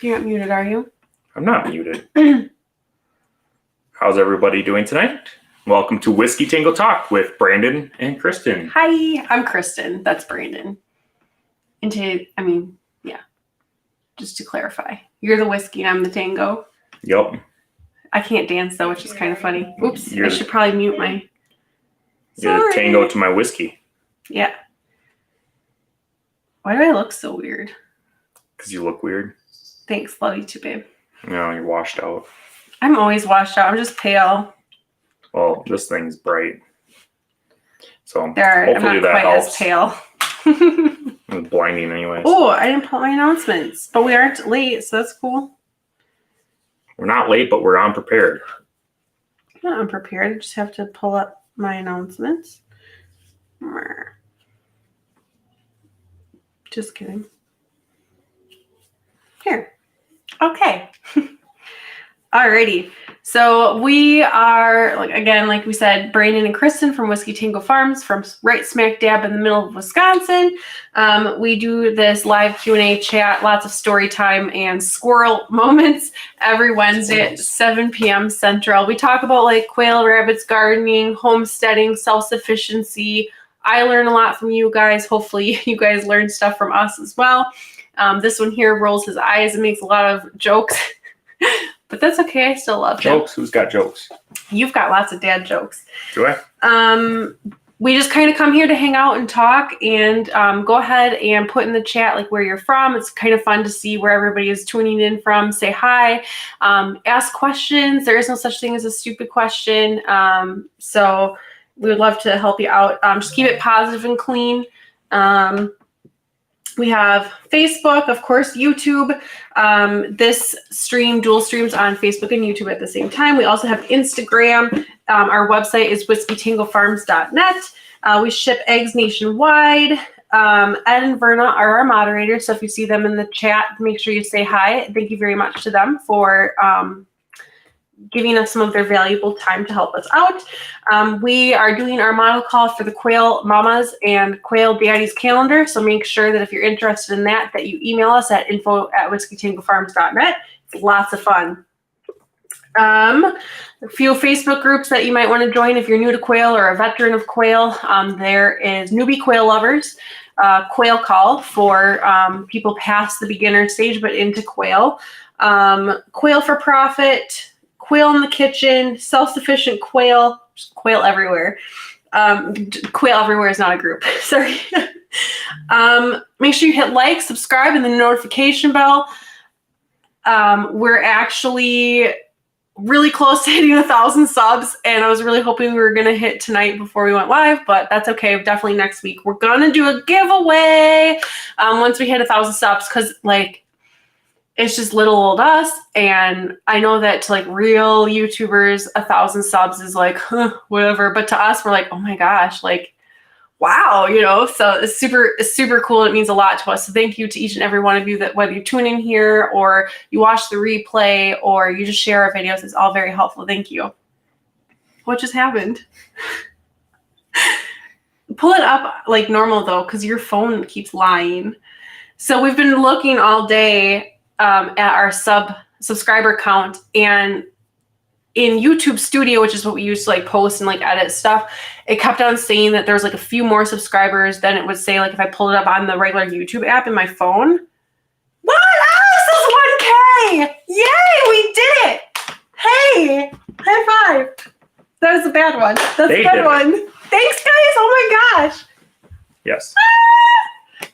You're not muted, are you? I'm not muted. How's everybody doing tonight? Welcome to Whiskey Tango Talk with Brandon and Kristin. Hi, I'm Kristin. That's Brandon. Just to clarify, you're the whiskey and I'm the tango. Yep. I can't dance though, which is kind of funny. Oops, I should probably mute my... You're the tango to my whiskey. Yeah. Why do I look so weird? Because you look weird. Thanks, love you too, babe. No, you're washed out. I'm always washed out. I'm just pale. Well, this thing's bright. So I'm hopefully not that quite helps. as pale. It's blinding anyways. Oh, I didn't put my announcements, but we aren't late, so that's cool. We're not late, but we're unprepared. I'm not unprepared. I just have to pull up my announcements. Just kidding. Here. Okay. Alrighty. So we are, like we said, Brandon and Kristin from Whiskey Tango Farms, from right smack dab in the middle of Wisconsin. We do this live Q&A chat, lots of story time and squirrel moments every Wednesday at 7 p.m. Central. We talk about quail, rabbits, gardening, homesteading, self-sufficiency. I learn a lot from you guys. Hopefully you guys learn stuff from us as well. This one here rolls his eyes and makes a lot of jokes. But that's okay. I still love jokes. Who's got jokes? You've got lots of dad jokes. Do I? We just kind of come here to hang out and talk, and go ahead and put in the chat where you're from. It's kind of fun to see where everybody is tuning in from. Say hi, ask questions. There is no such thing as a stupid question. So we would love to help you out. Just keep it positive and clean. We have Facebook, of course, YouTube. This stream dual streams on Facebook and YouTube at the same time. We also have Instagram. Our website is whiskeytangofarms.net. We ship eggs nationwide. Ed and Verna are our moderators, so if you see them in the chat, make sure you say hi. Thank you very much to them for giving us some of their valuable time to help us out. We are doing our model call for the Quail Mamas and Quail Daddies calendar, so make sure that if you're interested in that you email us at info@whiskeytangofarms.net. It's lots of fun. A few Facebook groups that you might want to join if you're new to quail or a veteran of quail. There is Newbie Quail Lovers, Quail Call for people past the beginner stage but into quail, Quail for Profit, Quail in the Kitchen, Self-Sufficient Quail, Quail Everywhere. Quail Everywhere is not a group, sorry. Make sure you hit like, subscribe, and the notification bell. We're actually really close to hitting 1,000 subs, and I was really hoping we were going to hit tonight before we went live, but that's okay. Definitely next week. We're going to do a giveaway once we hit 1,000 subs, because it's just little old us, and I know that to real YouTubers, 1,000 subs is whatever, but to us, we're oh my gosh, wow, so it's super cool. It means a lot to us. So thank you to each and every one of you, that whether you tune in here or you watch the replay or you just share our videos, it's all very helpful. Thank you. What just happened? Pull it up like normal though, because your phone keeps lying. So we've been looking all day at our subscriber count, and in YouTube Studio, which is what we use to post and edit stuff, it kept on saying that there's a few more subscribers than it would say if I pulled it up on the regular YouTube app in my phone. What? Oh, this is 1K! Yay, we did it! Hey, high five. That was a bad one. That's a good one. Thanks, guys. Oh my gosh. Yes.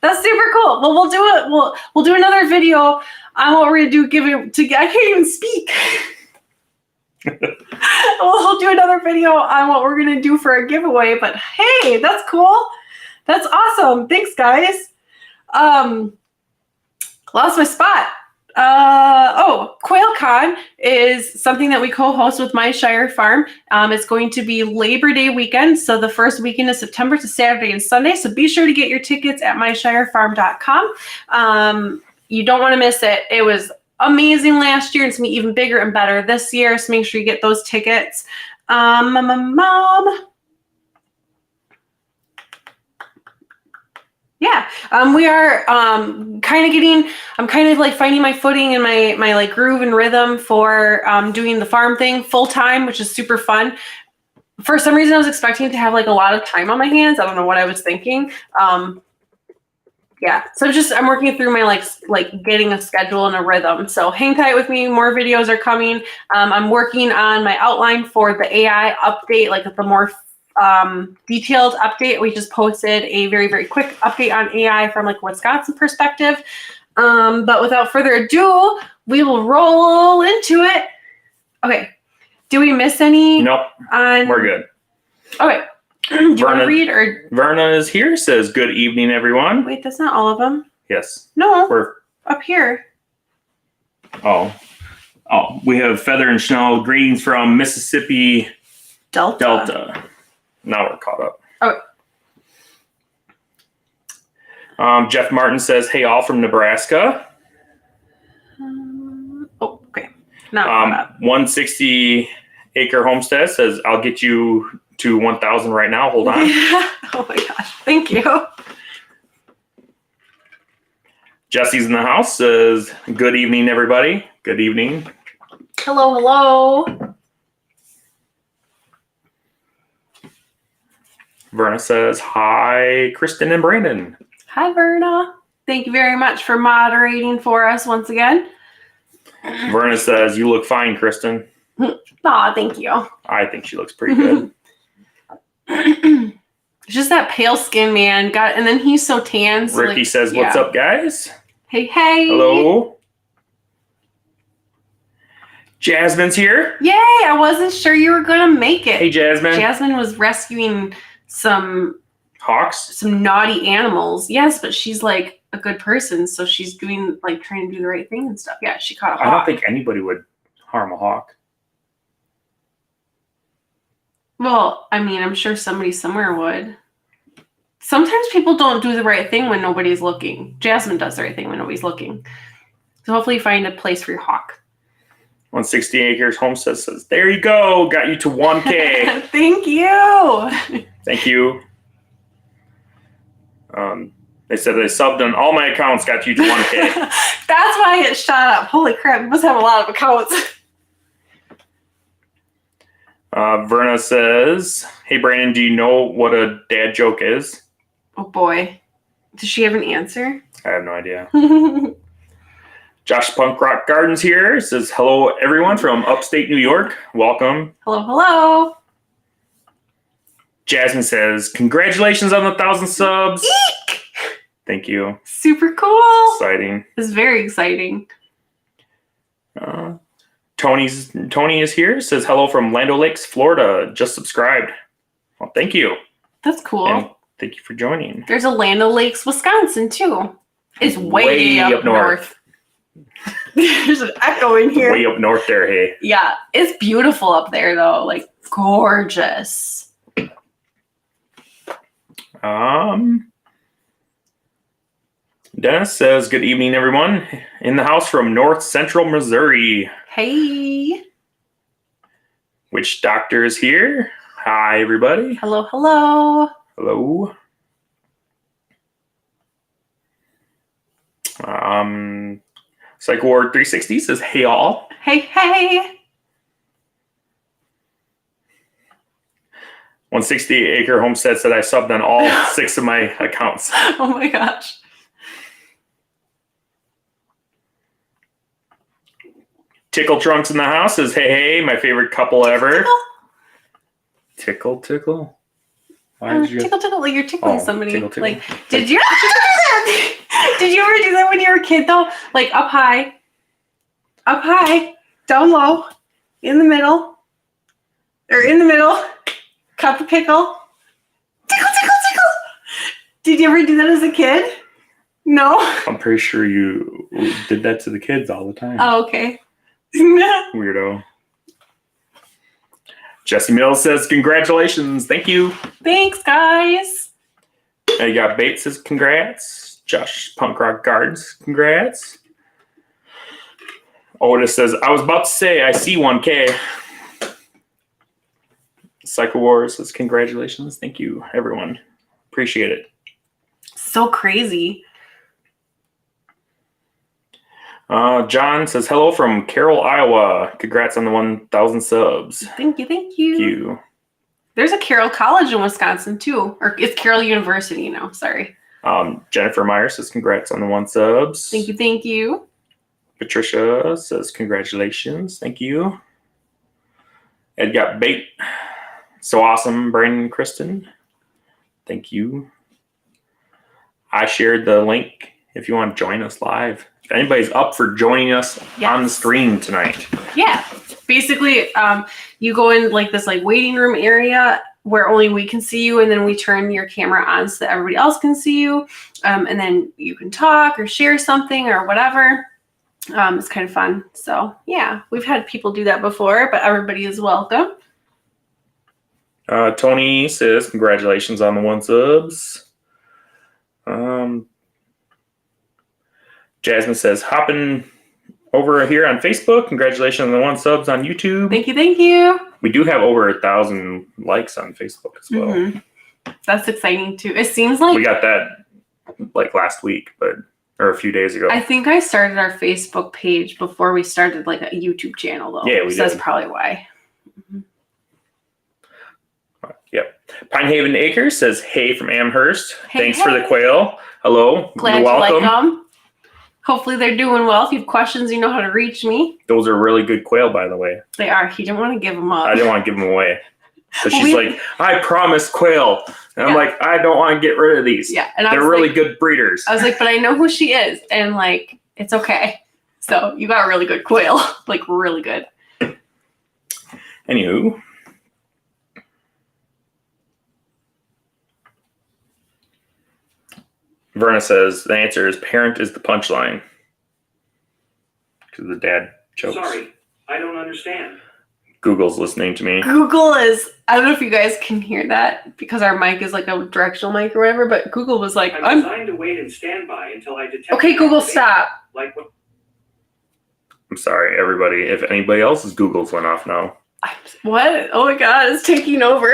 That's super cool. Well, we'll do it. We'll do another video on what we're gonna do. I can't even speak. We'll do another video on what we're gonna do for a giveaway. But hey, that's cool. That's awesome. Thanks, guys. Lost my spot. QuailCon is something that we co-host with My Shire Farm. It's going to be Labor Day weekend, so the first weekend of September to Saturday and Sunday. So be sure to get your tickets at myshirefarm.com. You don't want to miss it. It was amazing last year. It's going to be even bigger and better this year, so make sure you get those tickets. Yeah, we are kind of I'm kind of like finding my footing and my like groove and rhythm for doing the farm thing full time, which is super fun. For some reason, I was expecting to have like a lot of time on my hands. I don't know what I was thinking. Yeah, so I'm working through my like getting a schedule and a rhythm. So hang tight with me. More videos are coming. I'm working on my outline for the AI update, like the more detailed update. We just posted a very, very quick update on AI from like Wisconsin perspective. But without further ado, we will roll into it. Okay. Do we miss any? Nope. We're good. Okay. Do you want to read or? Verna is here, says, good evening, everyone. Wait, that's not all of them. Yes. No. We're up here. Oh, we have Feather and Schnell. Greetings from Mississippi Delta. Now we're caught up. Okay. Jeff Martin says, hey, all from Nebraska. Okay. Now we're caught up. 160 Acre Homestead says, I'll get you to 1,000 right now. Hold on. Oh my gosh. Thank you. Jesse's in the house, says, good evening, everybody. Good evening. Hello, hello. Verna says, hi, Kristin and Brandon. Hi, Verna. Thank you very much for moderating for us once again. Verna says, you look fine, Kristin. Aw, thank you. I think she looks pretty good. It's just that pale skin, man. And then he's so tan. So Ricky says, what's up, guys? Hey, hey. Hello. Jasmine's here. Yay, I wasn't sure you were going to make it. Hey, Jasmine. Jasmine was rescuing some Hawks? some naughty animals. Yes, but she's like a good person, so she's doing like trying to do the right thing and stuff. Yeah, she caught a hawk. I don't think anybody would harm a hawk. Well, I mean, I'm sure somebody somewhere would. Sometimes people don't do the right thing when nobody's looking. Jasmine does the right thing when nobody's looking. So hopefully you find a place for your hawk. 160 Acres Homestead says, there you go. Got you to 1K. Thank you. Thank you. They said they subbed on all my accounts, got you to 1K. That's why it shot up. Holy crap, you must have a lot of accounts. Verna says, hey, Brandon, do you know what a dad joke is? Oh, boy. Does she have an answer? I have no idea. Josh Punk Rock Gardens here says, hello, everyone from upstate New York. Welcome. Hello, hello. Jasmine says, congratulations on the 1,000 subs. Eek! Thank you. Super cool. Exciting. It's very exciting. Tony is here, says, hello from Land O'Lakes, Florida. Just subscribed. Well, thank you. That's cool. And thank you for joining. There's a Land O'Lakes, Wisconsin, too. It's way up north. There's an echo in here. Way up north there, hey. Yeah, it's beautiful up there, though. Like, gorgeous. Dennis says, good evening, everyone. In the house from North Central Missouri. Hey. Witch Doctor is here. Hi, everybody. Hello, hello. Hello. Psych Ward 360 says, hey, all. Hey, hey. 160 Acre Homestead said I subbed on all 6 of my accounts. Oh, my gosh. Tickle Trunks in the house says, hey, my favorite couple ever. Tickle. Why did you... Tickle, like you're tickling somebody. Tickle. Like, did you ever do that when you were a kid, though? Like, up high, down low, in the middle, cup of pickle. Tickle. Did you ever do that as a kid? No? I'm pretty sure you did that to the kids all the time. Oh, okay. Weirdo. Jesse Mills says, congratulations. Thank you. Thanks, guys. And you got Bates says, congrats. Josh Punk Rock Gardens, congrats. Otis says, I was about to say, I see 1K. Psycho Wars says, congratulations. Thank you, everyone. Appreciate it. so crazy. John says, hello from Carroll, Iowa. Congrats on the 1,000 subs. Thank you. Thank you. There's a Carroll College in Wisconsin, too. Or it's Carroll University now. Sorry. Jennifer Meyer says, congrats on the 1 subs. Thank you. Patricia says, congratulations. Thank you. Ed got bait. So awesome, Brandon and Kristin. Thank you. I shared the link if you want to join us live. If anybody's up for joining us on the stream tonight. Yeah. Basically, you go in like this like waiting room area where only we can see you, and then we turn your camera on so that everybody else can see you. And then you can talk or share something or whatever. It's kind of fun. So yeah, we've had people do that before, but everybody is welcome. Tony says, congratulations on the 1 subs. Jasmine says, hopping over here on Facebook. Congratulations on the 1 subs on YouTube. Thank you. We do have over 1,000 likes on Facebook as well. Mm-hmm. That's exciting too. It seems like we got that like last week, or a few days ago. I think I started our Facebook page before we started like a YouTube channel though. Yeah, we did. That's probably why. Mm-hmm. Yep. Pinehaven Acres says, hey from Amherst. Hey, Thanks for the quail. Hello. Glad You're welcome. you like them. Hopefully they're doing well. If you have questions, you know how to reach me. Those are really good quail, by the way. They are. He didn't want to give them up. I didn't want to give them away. So she's like, I promised quail. And I'm like, I don't want to get rid of these. Yeah. And they're really good breeders. I was like, but I know who she is. And like, it's okay. So you got really good quail. Like really good. Anywho. Verna says, the answer is parent is the punchline. Because the dad chokes. Sorry, I don't understand. Google's listening to me. Google is, I don't know if you guys can hear that because our mic is like a directional mic or whatever, but Google was like, I'm designed to wait and stand by until I detect. Okay, Google, stop. Like what? I'm sorry, everybody. If anybody else's Google's went off now. What? Oh my God, it's taking over.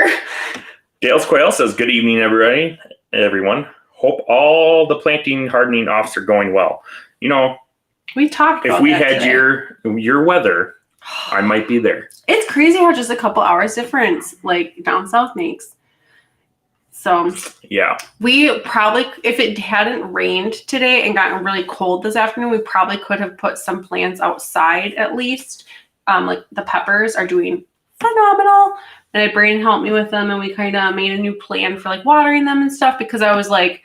Dale's Quail says, good evening, everyone. Hope all the planting hardening offs are going well. You know, we talked about if we that had today. your weather, I might be there. It's crazy how just a couple hours difference like down south makes. So yeah, we probably, if it hadn't rained today and gotten really cold this afternoon, we probably could have put some plants outside at least. Like the peppers are doing phenomenal. And I had Brandon help me with them, and we kind of made a new plan for like watering them and stuff because I was like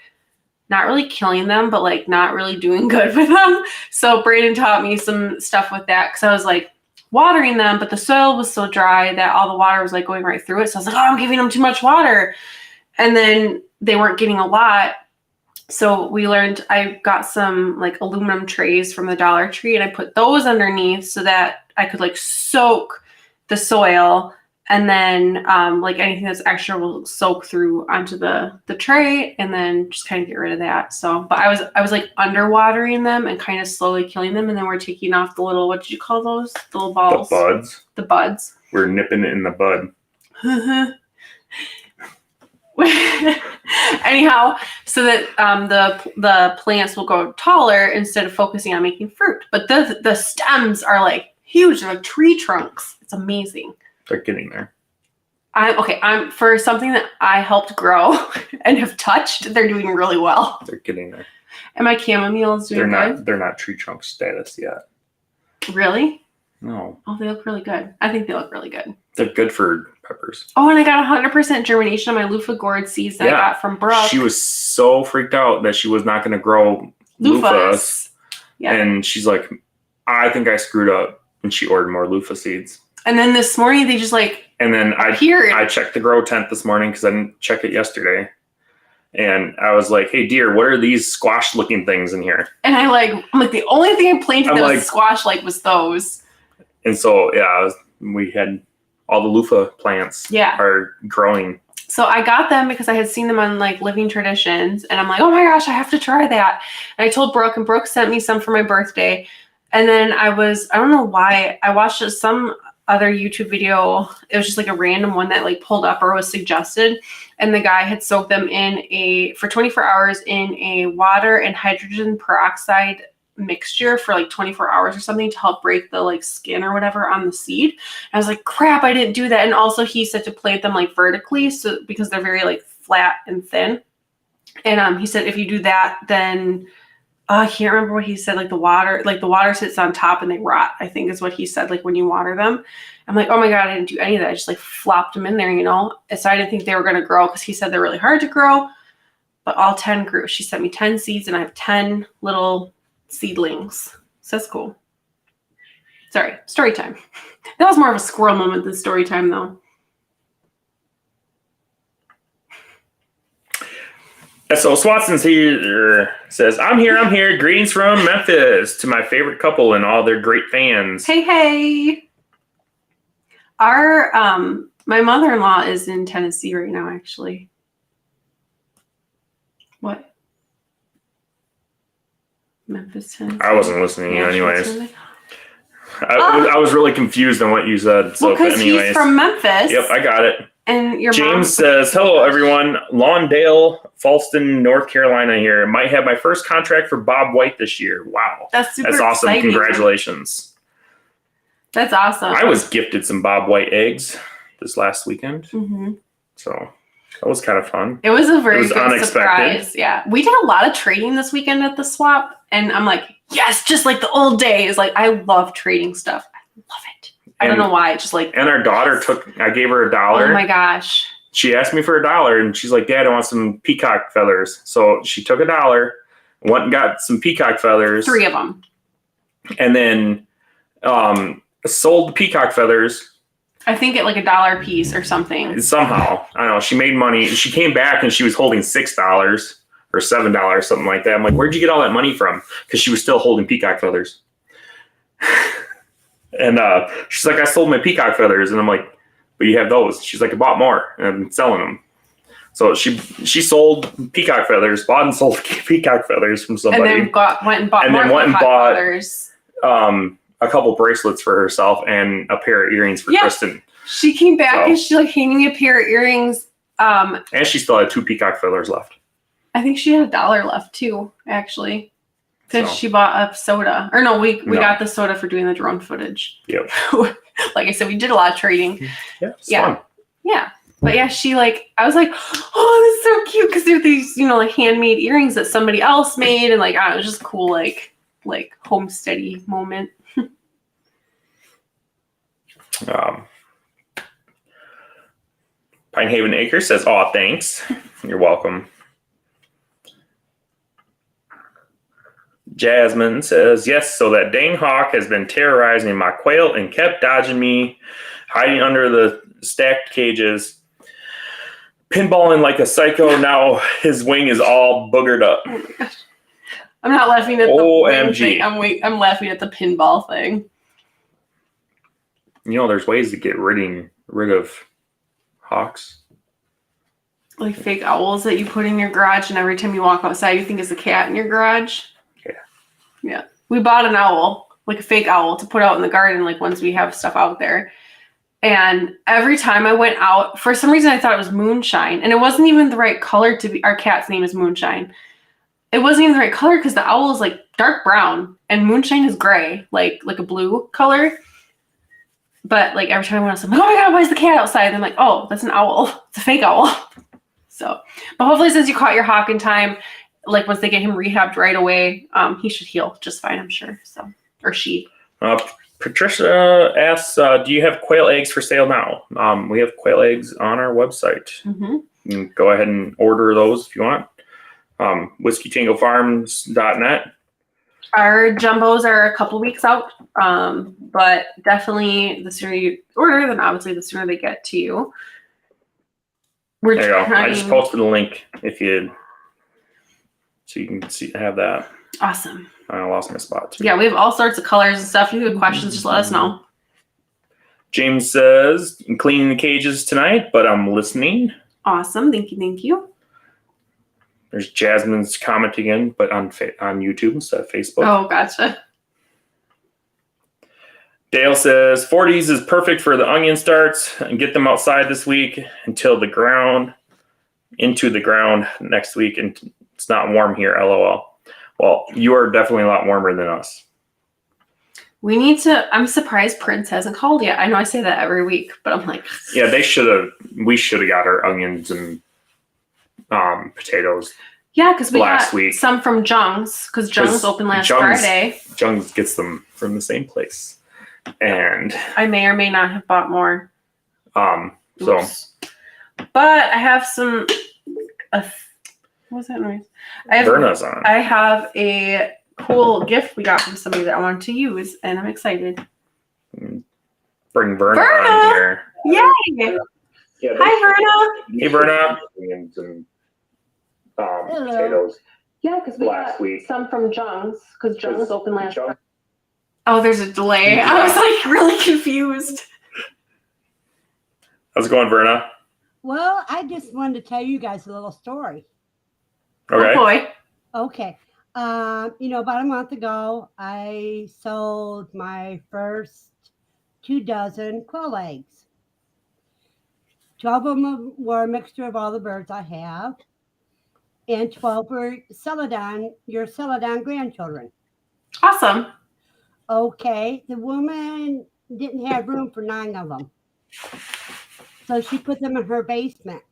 not really killing them, but like not really doing good with them. So Brandon taught me some stuff with that because I was like watering them, but the soil was so dry that all the water was like going right through it. So I was like, oh, I'm giving them too much water. And then they weren't getting a lot. So we learned, I got some like aluminum trays from the Dollar Tree and I put those underneath so that I could like soak the soil. And then like anything that's extra will soak through onto the tray and then just kind of get rid of that. So, but I was like underwatering them and kind of slowly killing them. And then we're taking off the little, what did you call those? The little balls? The buds. The buds. We're nipping it in the bud. Anyhow, so that the plants will grow taller instead of focusing on making fruit. But the stems are like huge. They're like tree trunks. It's amazing. They're getting there. I'm for something that I helped grow and have touched, they're doing really well. They're getting there. And my chamomile is doing good. They're not tree trunk status yet. Really? No. Oh, they look really good. I think they look really good. They're good for peppers. Oh, and I got 100% germination on my loofah gourd seeds that I got from Brooke. She was so freaked out that she was not going to grow loofahs. Yeah. And she's like, I think I screwed up. And she ordered more loofah seeds. And then this morning they just like and then appeared. I checked the grow tent this morning because I didn't check it yesterday. And I was like, hey, dear, what are these squash looking things in here? And I'm like, the only thing I planted that was squash like was those. And so, yeah, we had all the loofah plants are growing. So I got them because I had seen them on like Living Traditions. And I'm like, oh my gosh, I have to try that. And I told Brooke, and Brooke sent me some for my birthday. And then I don't know why, I watched some other YouTube video. It was just like a random one that like pulled up or was suggested. And the guy had soaked them for 24 hours in a water and hydrogen peroxide mixture for like 24 hours or something to help break the like skin or whatever on the seed. And I was like, crap, I didn't do that. And also he said to plant them like vertically, so because they're very like flat and thin. And he said if you do that, then I can't remember what he said, like the water sits on top and they rot, I think is what he said, like when you water them. I'm like, oh my God, I didn't do any of that. I just like flopped them in there, you know? And so I didn't think they were going to grow because he said they're really hard to grow, but all 10 grew. She sent me 10 seeds and I have 10 little seedlings. So that's cool. Sorry, story time. That was more of a squirrel moment than story time though. So Swanson's here, says, I'm here. Greetings from Memphis to my favorite couple and all their great fans. Hey. Our my mother-in-law is in Tennessee right now, actually. What? Memphis, Tennessee. I wasn't listening anyways. Tennessee. I was really confused on what you said. So, well, because he's from Memphis. Yep, I got it. And your James mom says, hello, everyone. Lawndale, Falston, North Carolina here. Might have my first contract for Bob White this year. Wow. That's super awesome. exciting. Congratulations. That's awesome. I was gifted some Bob White eggs this last weekend. Mm-hmm. So that was kind of fun. It was a very good unexpected surprise. Yeah. We did a lot of trading this weekend at the swap. And I'm like, yes, just like the old days. Like, I love trading stuff. I love it. I don't know why. Just like. And our daughter I gave her $1. Oh my gosh. She asked me for $1 and she's like, Dad, I want some peacock feathers. So she took $1, went and got some peacock feathers. 3 of them. And then sold the peacock feathers. I think at like $1 a piece or something. Somehow. I don't know. She made money. She came back and she was holding $6 or $7, something like that. I'm like, where'd you get all that money from? Because she was still holding peacock feathers. And she's like, I sold my peacock feathers. And I'm like, but you have those. She's like, I bought more and I'm selling them. So she sold peacock feathers, bought and sold peacock feathers from somebody. And then went and bought feathers. A couple bracelets for herself and a pair of earrings for Kristin. She came back and she like handed me a pair of earrings. And she still had 2 peacock feathers left. I think she had $1 left too, actually. Because she bought a soda. Or no, we got the soda for doing the drone footage. Yep. Like I said, we did a lot of trading. Yeah, it's fun. Yeah. But yeah, she like, I was like, oh, this is so cute. Because they're these, you know, like handmade earrings that somebody else made. And like, it was just cool, like homesteady moment. Pinehaven Acres says, oh, thanks. You're welcome. Jasmine says, yes, so that dang hawk has been terrorizing my quail and kept dodging me, hiding under the stacked cages, pinballing like a psycho. Now his wing is all boogered up. Oh my gosh. I'm not laughing at the OMG. thing. I'm laughing at the pinball thing. You know, there's ways to get rid of hawks. Like fake owls that you put in your garage, and every time you walk outside, you think it's a cat in your garage. Yeah. We bought an owl, like a fake owl, to put out in the garden, like once we have stuff out there. And every time I went out, for some reason I thought it was Moonshine. And it wasn't even the right color to be. Our cat's name is Moonshine. It wasn't even the right color because the owl is like dark brown and Moonshine is gray, like a blue color. But like every time I went outside, I'm like, oh my God, why is the cat outside? And I'm like, oh, that's an owl. It's a fake owl. So, but hopefully since you caught your hawk in time, like once they get him rehabbed right away, he should heal just fine, I'm sure. So, or she. Patricia asks, do you have quail eggs for sale now? We have quail eggs on our website. Mm-hmm. You can go ahead and order those if you want. WhiskeyTangoFarms.net. Our jumbos are a couple weeks out, but definitely the sooner you order, then obviously the sooner they get to you. There you go. I just posted a link so you can have that. Awesome. I lost my spot too. Yeah, we have all sorts of colors and stuff. If you have questions, just let us know. James says, I'm cleaning the cages tonight, but I'm listening. Awesome. Thank you. There's Jasmine's comment again, but on YouTube instead of Facebook. Oh, gotcha. Dale says 40s is perfect for the onion starts and get them outside this week into the ground next week. And it's not warm here, LOL. Well, you are definitely a lot warmer than us. We need to. I'm surprised Prince hasn't called yet. I know I say that every week, but I'm like, Yeah, we should have got our onions and potatoes. yeah, because we last got week. some from Jung's because Jung's opened last Jung's- Friday. Jung's gets them from the same place. And I may or may not have bought more. so Oops. But I have some. What's that noise? Verna's on. I have a cool gift we got from somebody that I wanted to use, and I'm excited. Bring Verna Verna! on here. Yay! Yeah, Hi, Verna. Hey, Verna. Onions and potatoes. Yeah, because we Last got week. some from Jung's because Jung's opened last. Jung- Oh, there's a delay. Yeah. I was like really confused. How's it going, Verna? Well, I just wanted to tell you guys a little story. Okay. Oh boy. Okay. About a month ago, I sold my first 24 quail eggs. 12 of them were a mixture of all the birds I have, and 12 were your Celadon grandchildren. Awesome. Okay, the woman didn't have room for 9 of them, so she put them in her basement.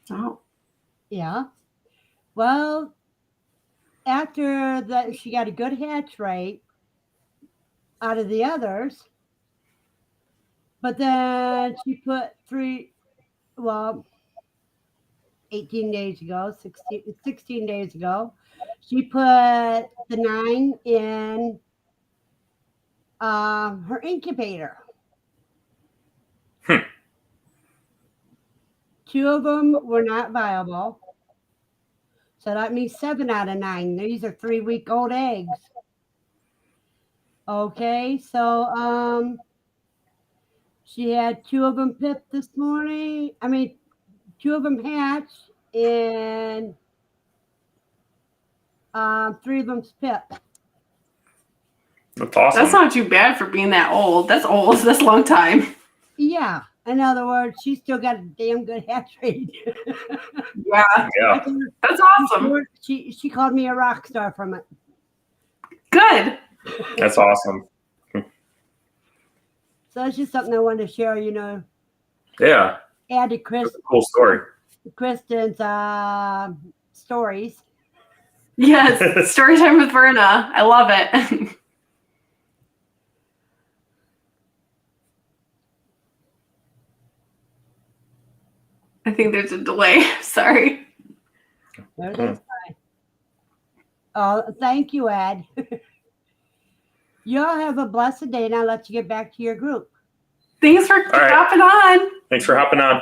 Oh. Yeah. Well, after that, she got a good hatch rate out of the others. But then she put 16 days ago, she put the 9 in her incubator. 2 of them were not viable. So that means 7 out of 9. These are 3-week-old eggs. Okay, so she had 2 of them pipped this morning. 2 of them hatched, and 3 of them pipped. That's awesome. That's not too bad for being that old. That's old. That's a long time. Yeah. In other words, she still got a damn good hatch rate. Yeah. Yeah. That's awesome. She called me a rock star from it. Good. That's awesome. So it's just something I wanted to share, Yeah. add to That's a cool story. Kristin's stories. Yes. Story time with Verna. I love it. I think there's a delay. Sorry. Everything's fine. Oh, thank you, Ed. Y'all have a blessed day, and I'll let you get back to your group. Thanks for right. hopping on. Thanks for hopping on.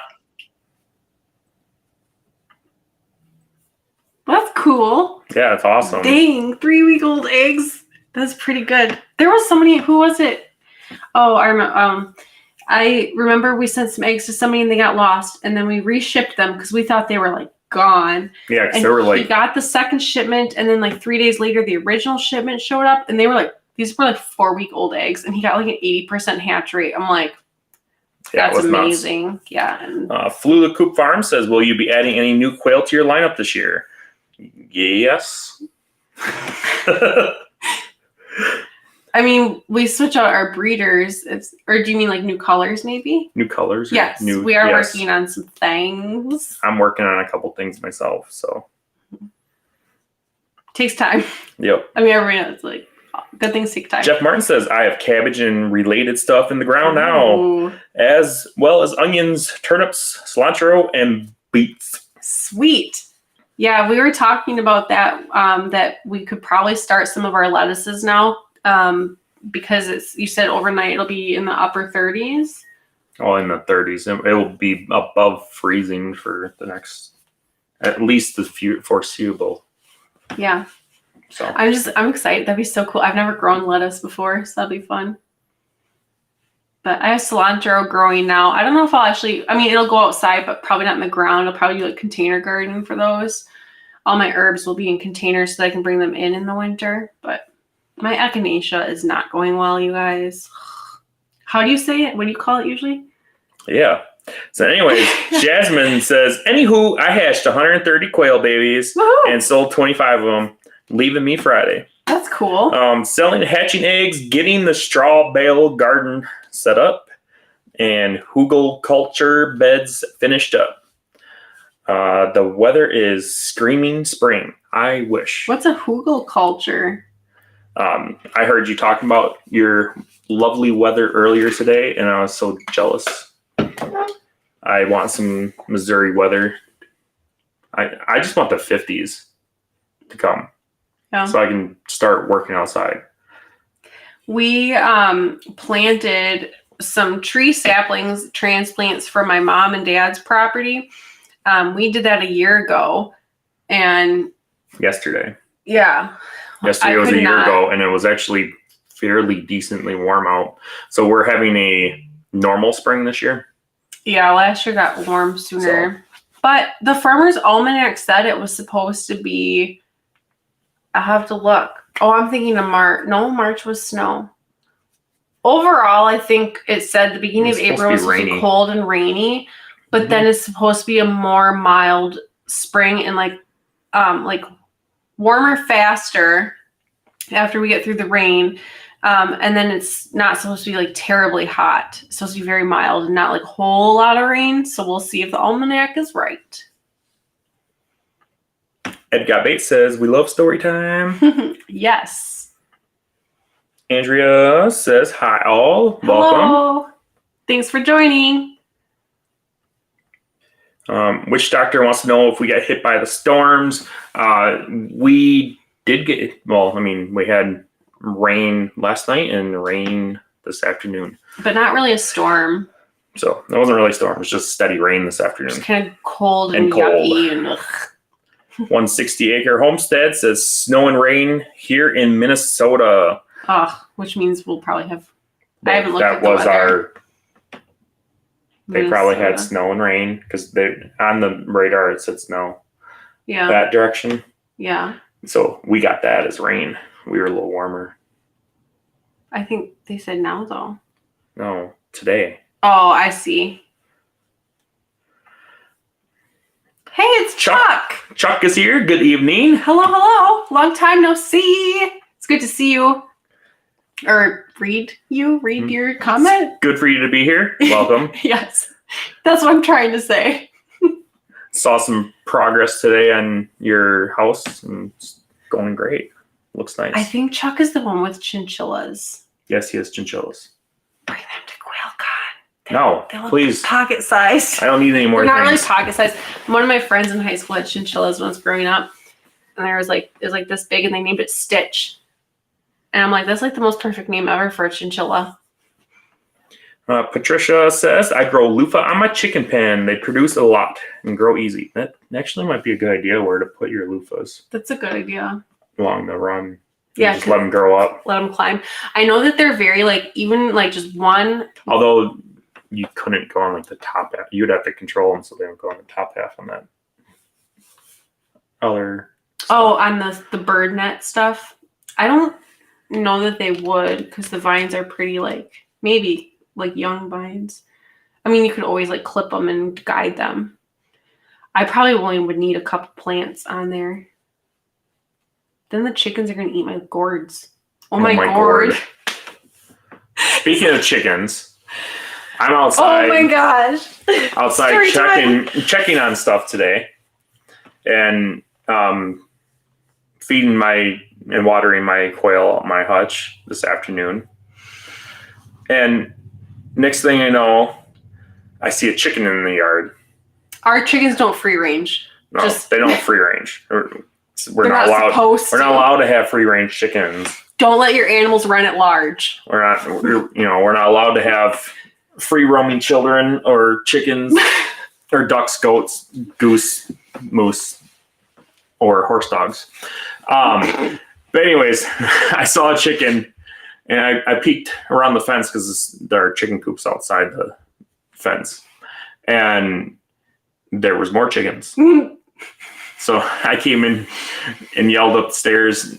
That's cool. Yeah, it's awesome. Dang, 3-week-old eggs. That's pretty good. There was somebody. Who was it? Oh, I remember we sent some eggs to somebody and they got lost, and then we reshipped them because we thought they were like gone. Yeah, because And they were he got the second shipment, and then like 3 days later, the original shipment showed up, and they were like, these were like 4-week-old eggs, and he got like an 80% hatch rate. I'm like, yeah, that's it was nuts. amazing. Yeah. And Flew the Coop Farm says, will you be adding any new quail to your lineup this year? Yes. I mean, we switch out our breeders. Or do you mean like new colors, maybe? New colors? or Yes, new, we are yes. working on some things. I'm working on a couple things myself, so. Takes time. Yep. I mean, everybody knows, like, good things take time. Jeff Martin says, I have cabbage and related stuff in the ground now, Ooh, as well as onions, turnips, cilantro, and beets. sweet. Yeah, we were talking about that, that we could probably start some of our lettuces now, because you said overnight it'll be in the upper 30s. Oh, in the 30s. It will be above freezing for the next, at least the foreseeable. Yeah. So I'm excited. That'd be so cool. I've never grown lettuce before, so that'll be fun. But I have cilantro growing now. I don't know if I'll it'll go outside, but probably not in the ground. I'll probably do like container gardening for those. All my herbs will be in containers so that I can bring them in the winter. But My echinacea is not going well, you guys. How do you say it? What do you call it usually? Yeah. So anyways, Jasmine says, anywho, I hatched 130 quail babies Woohoo! and sold 25 of them, leaving me Friday. That's cool. Selling hatching eggs, getting the straw bale garden set up, and hugel culture beds finished up. The weather is screaming spring. I wish. What's a hugel culture? I heard you talking about your lovely weather earlier today, and I was so jealous. I want some Missouri weather. I just want the 50s to come. Yeah. So I can start working outside. We planted some tree saplings, transplants for my mom and dad's property. We did that a year ago. And Yesterday. yeah. Yesterday was a year ago, and it was actually fairly decently warm out. So we're having a normal spring this year. Yeah, last year got warm sooner. But the Farmer's Almanac said it was supposed to be, I have to look. Oh, I'm thinking of March. No, March was snow. Overall, I think it said the beginning of April was supposed to be cold and rainy, but then it's supposed to be a more mild spring and like warmer faster after we get through the rain. And then it's not supposed to be like terribly hot. It's supposed to be very mild and not like a whole lot of rain. So we'll see if the almanac is right. Edgar Bates says, we love story time. Yes. Andrea says, hi all. Welcome. Hello. Thanks for joining. Witch Doctor wants to know if we got hit by the storms. We did get, we had rain last night and rain this afternoon. But not really a storm. So that wasn't really a storm. It was just steady rain this afternoon. Just kind of cold and yucky. And 160 acre homestead says snow and rain here in Minnesota. Which means we'll probably have. I haven't looked at the That was weather. They probably had snow and rain because on the radar it said snow. Yeah. That direction. Yeah. So we got that as rain. We were a little warmer. I think they said now though. No, today. Oh, I see. Hey, it's Chuck. Chuck is here. Good evening. Hello. Long time no see. It's good to see you. Or read your comment. Good for you to be here. Welcome. Yes. That's what I'm trying to say. Saw some progress today on your house and it's going great. Looks nice. I think Chuck is the one with chinchillas. Yes, he has chinchillas. Bring them to Quail No, They look please. pocket sized. I don't need any more They're not really things. pocket sized. One of my friends in high school had chinchillas when I was growing up. And it was like this big and they named it Stitch. And I'm like, that's like the most perfect name ever for a chinchilla. Patricia says, I grow loofah on my chicken pen. They produce a lot and grow easy. That actually might be a good idea where to put your loofahs That's a good idea. along the run. Yeah. Just let them grow up. Let them climb. I know that they're very even just one. Although you couldn't go on like the top half. You'd have to control them so they don't go on the top half on that other stuff. Oh, on the bird net stuff. I don't know that they would because the vines are pretty maybe young vines. I mean, you could always clip them and guide them. I probably only would need a couple plants on there. Then the chickens are going to eat my gourds. Oh my gourd. Speaking of chickens, I'm outside. Oh my gosh. Outside checking on stuff today. And feeding and watering my quail at my hutch this afternoon. And next thing I know, I see a chicken in the yard. Our chickens don't free range. No, they don't free range. We're not allowed to have free range chickens. Don't let your animals run at large. We're not allowed to have free roaming children or chickens or ducks, goats, goose, moose, or horse dogs. But anyways, I saw a chicken and I peeked around the fence because there are chicken coops outside the fence. And there was more chickens. So I came in and yelled upstairs,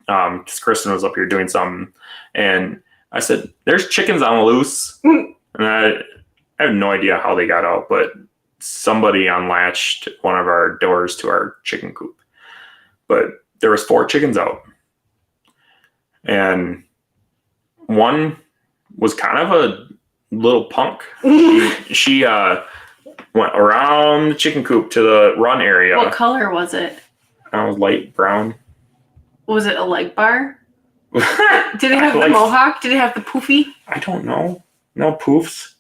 because Kristen was up here doing something, and I said, "There's chickens on the loose," and I have no idea how they got out, but somebody unlatched one of our doors to our chicken coop. But there was 4 chickens out, and one was kind of a little punk. She went around the chicken coop to the run area. What color was it? I was light brown. Was it a leg bar? Did it have the mohawk? Did it have the poofy? I don't know. No poofs.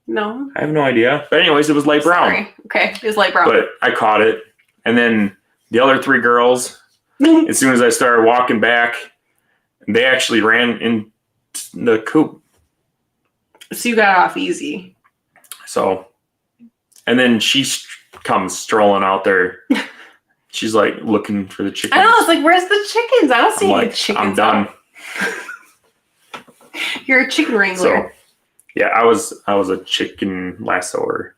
No. I have no idea. But anyways, it was light brown. Sorry. Okay, it was light brown. But I caught it. And then the other 3 girls, as soon as I started walking back, they actually ran in the coop. So you got off easy. So, and then she comes strolling out there. She's like looking for the chickens. I know. I was like, "Where's the chickens? I don't see any like, chickens." I'm done. You're a chicken wrangler. So, yeah, I was a chicken lassoer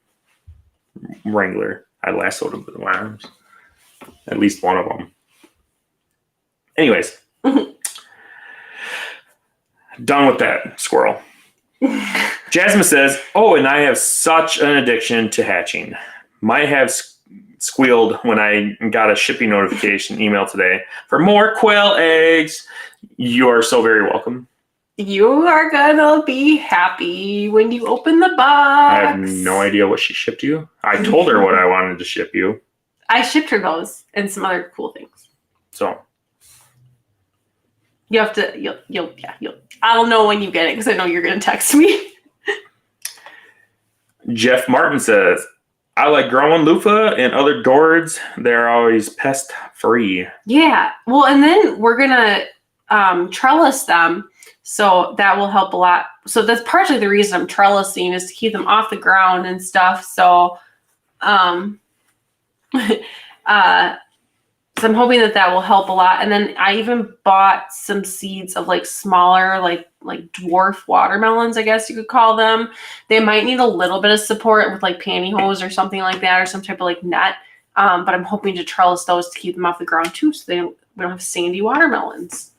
wrangler. I lassoed them with my arms. At least one of them. Anyways, done with that squirrel. Jasmine says, "Oh, and I have such an addiction to hatching. Might have squealed when I got a shipping notification email today for more quail eggs. You are so very welcome." You are gonna be happy when you open the box. I have no idea what she shipped you. I told her what I wanted to ship you. I shipped her those and some other cool things. So you have to. You'll. I'll know when you get it because I know you're gonna text me. Jeff Martin says, "I like growing loofah and other gourds. They're always pest free." Yeah. Well, and then we're gonna trellis them. So that will help a lot. So that's partially the reason I'm trellising is to keep them off the ground and stuff. So, so I'm hoping that will help a lot. And then I even bought some seeds of like smaller, like dwarf watermelons, I guess you could call them. They might need a little bit of support with like pantyhose or something like that, or some type of like net. But I'm hoping to trellis those to keep them off the ground too, so we don't have sandy watermelons.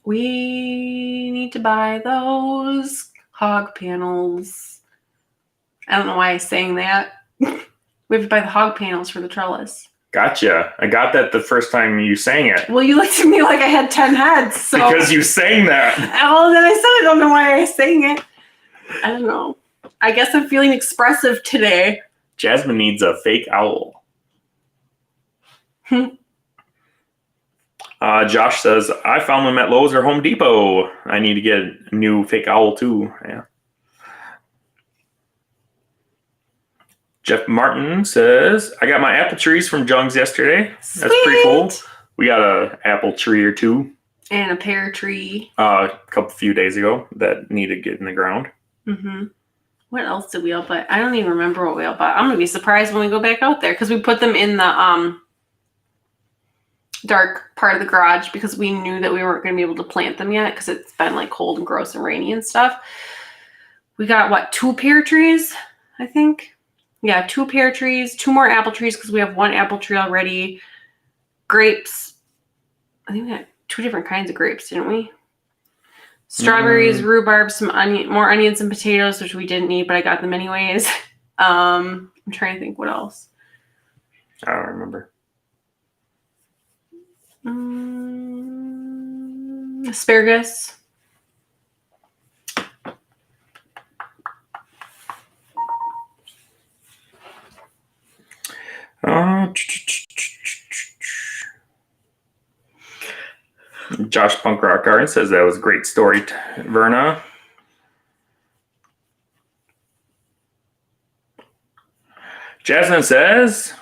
We need to buy those hog panels. I don't know why I sang that. We have to buy the hog panels for the trellis. Gotcha. I got that the first time you sang it. Well, you looked at me like I had 10 heads. So. Because you sang that. Well, then I said I don't know why I sang it. I don't know. I guess I'm feeling expressive today. Jasmine needs a fake owl. Josh says, "I found them at Lowe's or Home Depot. I need to get a new fake owl too." Yeah. Jeff Martin says, "I got my apple trees from Jung's yesterday." Sweet. That's pretty cool. We got an apple tree or 2. And a pear tree. A few days ago that need to get in the ground. Mm-hmm. What else did we all buy? I don't even remember what we all bought. I'm going to be surprised when we go back out there because we put them in the dark part of the garage because we knew that we weren't going to be able to plant them yet because it's been like cold and gross and rainy and stuff. We got 2 pear trees, I think. Yeah, 2 pear trees, 2 more apple trees because we have 1 apple tree already. Grapes. I think we had 2 different kinds of grapes, didn't we? Strawberries, rhubarb, some more onions and potatoes, which we didn't need, but I got them anyways. I'm trying to think what else. I don't remember. Asparagus. Josh Punk Rock Garden says that was a great story, Verna. Jasmine says,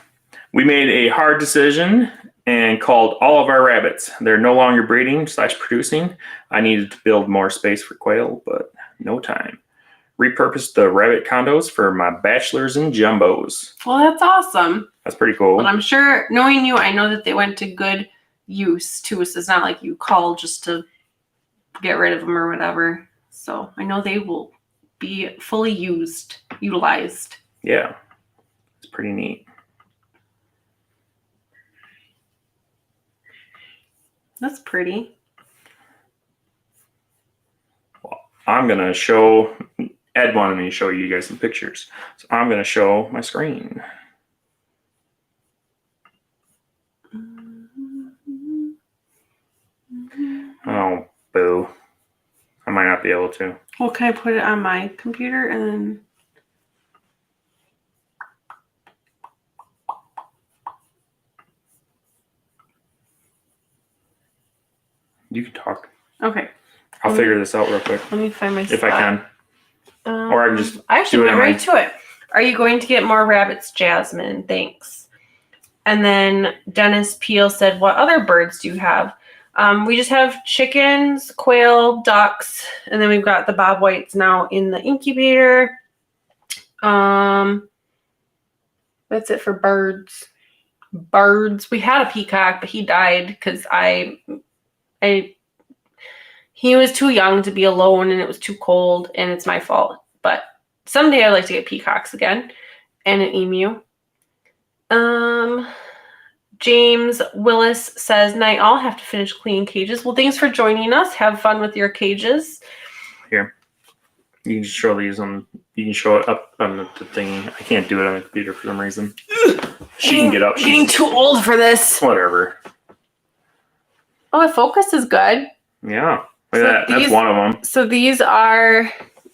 "We made a hard decision and called all of our rabbits. They're no longer breeding / producing. I needed to build more space for quail, but no time. Repurposed the rabbit condos for my bachelors and jumbos." Well, that's awesome. That's pretty cool. But I'm sure, knowing you, I know that they went to good use too. So it's not like you called just to get rid of them or whatever. So I know they will be fully utilized. Yeah, it's pretty neat. That's pretty. I'm going to show, Ed wanted me to show you guys some pictures. So I'm going to show my screen. Oh, boo. I might not be able to. Well, can I put it on my computer and then... You can talk. Okay. I'll figure this out real quick. Let me find my If I can. Or I can just I actually do it went on my- right to it. Are you going to get more rabbits, Jasmine? Thanks. And then Dennis Peel said, what other birds do you have? We just have chickens, quail, ducks, and then we've got the bobwhites now in the incubator. That's it for birds. We had a peacock, but he died because he was too young to be alone and it was too cold and it's my fault. But someday I'd like to get peacocks again and an emu. James Willis says, night all, have to finish cleaning cages. Well, thanks for joining us. Have fun with your cages. Here. You can show these on, you can show it up on the thing. I can't do it on the computer for some reason. She can get up. Getting too old for this. Whatever. Oh, the focus is good. Yeah. Look So at that. That's these- one of them. So these are,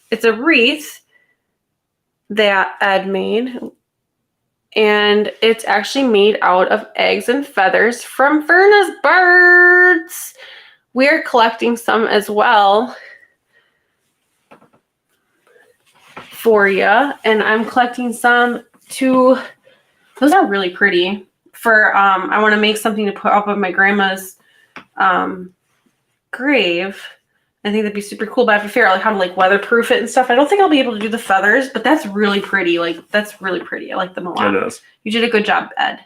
it's a wreath that Ed made. And it's actually made out of eggs and feathers from Verna's birds. We're collecting some as well for you. And I'm collecting some too. Those are really pretty. For I want to make something to put up on my grandma's grave. I think that'd be super cool, but I have to figure out like how to like weatherproof it and stuff. I don't think I'll be able to do the feathers, but that's really pretty. Like that's really pretty. I like them a lot. It is. You did a good job, Ed.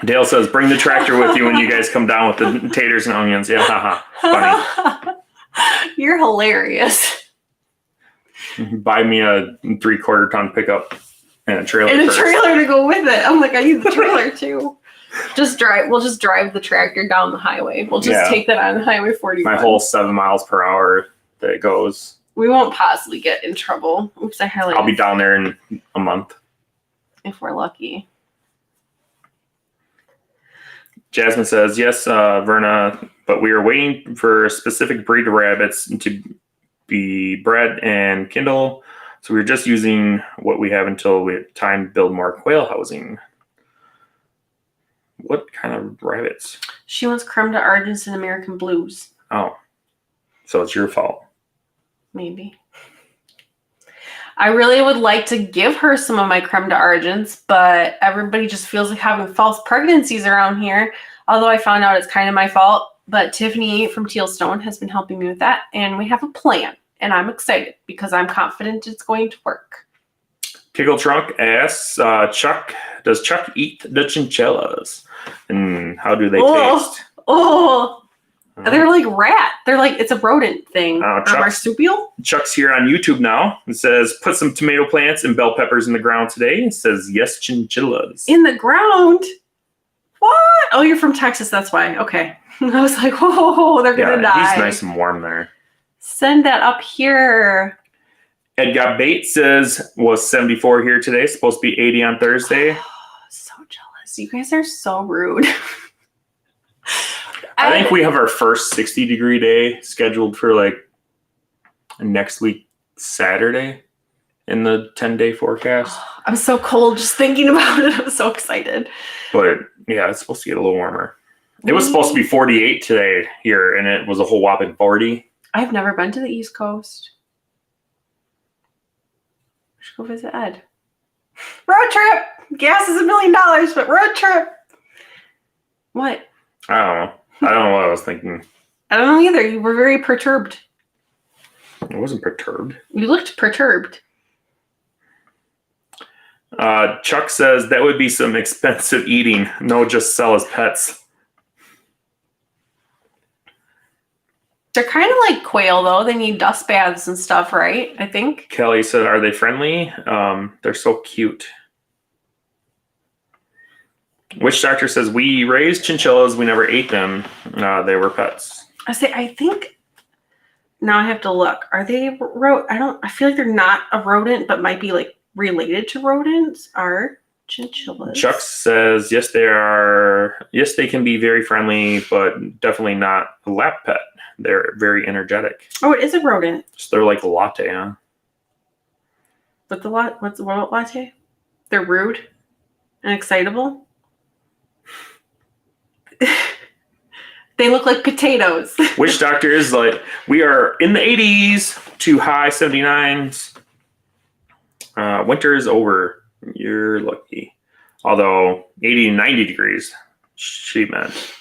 Dale says, bring the tractor with you when you guys come down with the taters and onions. Yeah, haha. Funny. You're hilarious. Buy me a 3/4 ton pickup and a trailer. And a first. trailer to go with it. I'm like, I need the trailer too. We'll just drive the tractor down the highway. We'll just take that on Highway 41. My whole 7 miles per hour that it goes. We won't possibly get in trouble. Oops, I highlighted. I'll be down there in a month. If we're lucky. Jasmine says, yes, Verna, but we are waiting for a specific breed of rabbits to be bred and kindle. So we're just using what we have until we have time to build more quail housing. What kind of rabbits? She wants creme de argents and American blues. Oh, so it's your fault. Maybe. I really would like to give her some of my creme de argents, but everybody just feels like having false pregnancies around here. Although I found out it's kind of my fault, but Tiffany from Tealstone has been helping me with that, and we have a plan, and I'm excited because I'm confident it's going to work. Tickle Trunk asks, Chuck, does Chuck eat the chinchillas? And how do they taste? Oh, they're like rat. They're like, it's a rodent thing. Or marsupial? Chuck's here on YouTube now. It says, put some tomato plants and bell peppers in the ground today. It says, yes, chinchillas. In the ground? What? Oh, you're from Texas. That's why. Okay. I was like, whoa, they're going to die. He's nice and warm there. Send that up here. Ed Got Bait says, was 74 here today. Supposed to be 80 on Thursday. So jealous. You guys are so rude. I think we have our first 60-degree day scheduled for like next week, Saturday, in the 10-day forecast. I'm so cold just thinking about it. I'm so excited. But yeah, it's supposed to get a little warmer. It was supposed to be 48 today here, and it was a whole whopping 40. I've never been to the East Coast. We should go visit Ed. Road trip! Gas is $1 million, but road trip! What? I don't know. I don't know what I was thinking. I don't know either. You were very perturbed. I wasn't perturbed. You looked perturbed. Chuck says that would be some expensive eating. No, just sell as pets. They're kind of like quail, though. They need dust baths and stuff, right? I think. Kelly said, are they friendly? They're so cute. Which doctor says we raised chinchillas, we never ate them. They were pets. I think now I have to look. Are they I feel like they're not a rodent, but might be like related to rodents. Are chinchillas? Chuck says yes, they are. Yes, they can be very friendly, but definitely not a lap pet. They're very energetic. Oh, it is a rodent. So they're like a latte, huh? What's what latte? They're rude and excitable. They look like potatoes. Witch doctor is like, we are in the 80s to high 79s. Winter is over. You're lucky. Although 80 and 90 degrees, she meant.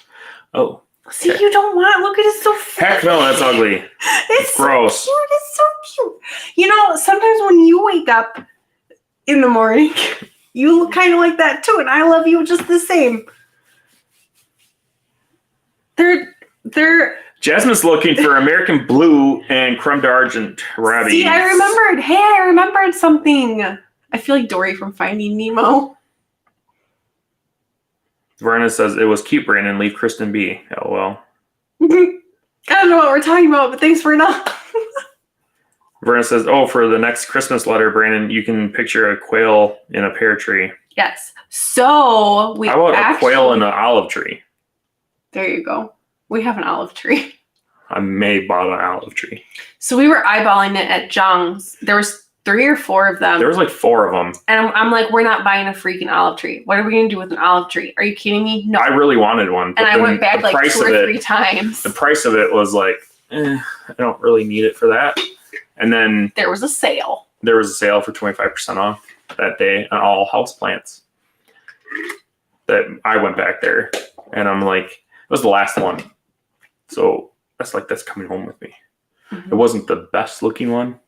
Oh. See, you don't want. Look at it, so Heck no, that's ugly. It's gross. So cute. It's so cute. You know, sometimes when you wake up in the morning, you look kind of like that too, and I love you just the same. They're. Jasmine's looking for American Blue and Creme d'Argent rabbits. See, I remembered. Hey, I remembered something. I feel like Dory from Finding Nemo. Verna says it was cute, Brandon. Leave Kristin be. Oh well. I don't know what we're talking about, but thanks for not. Verna says, "Oh, for the next Christmas letter, Brandon, you can picture a quail in a pear tree." Yes. So we. How about a quail in an olive tree? There you go. We have an olive tree. I may bought an olive tree. So we were eyeballing it at Zhang's. There was 3 or 4 of them. There was like 4 of them. And I'm like, we're not buying a freaking olive tree. What are we going to do with an olive tree? Are you kidding me? No. I really wanted one. And I went back like 2 or 3 times. The price of it was like, I don't really need it for that. And then there was a sale. There was a sale for 25% off that day on all house plants. That I went back there and I'm like, it was the last one. So that's coming home with me. Mm-hmm. It wasn't the best looking one.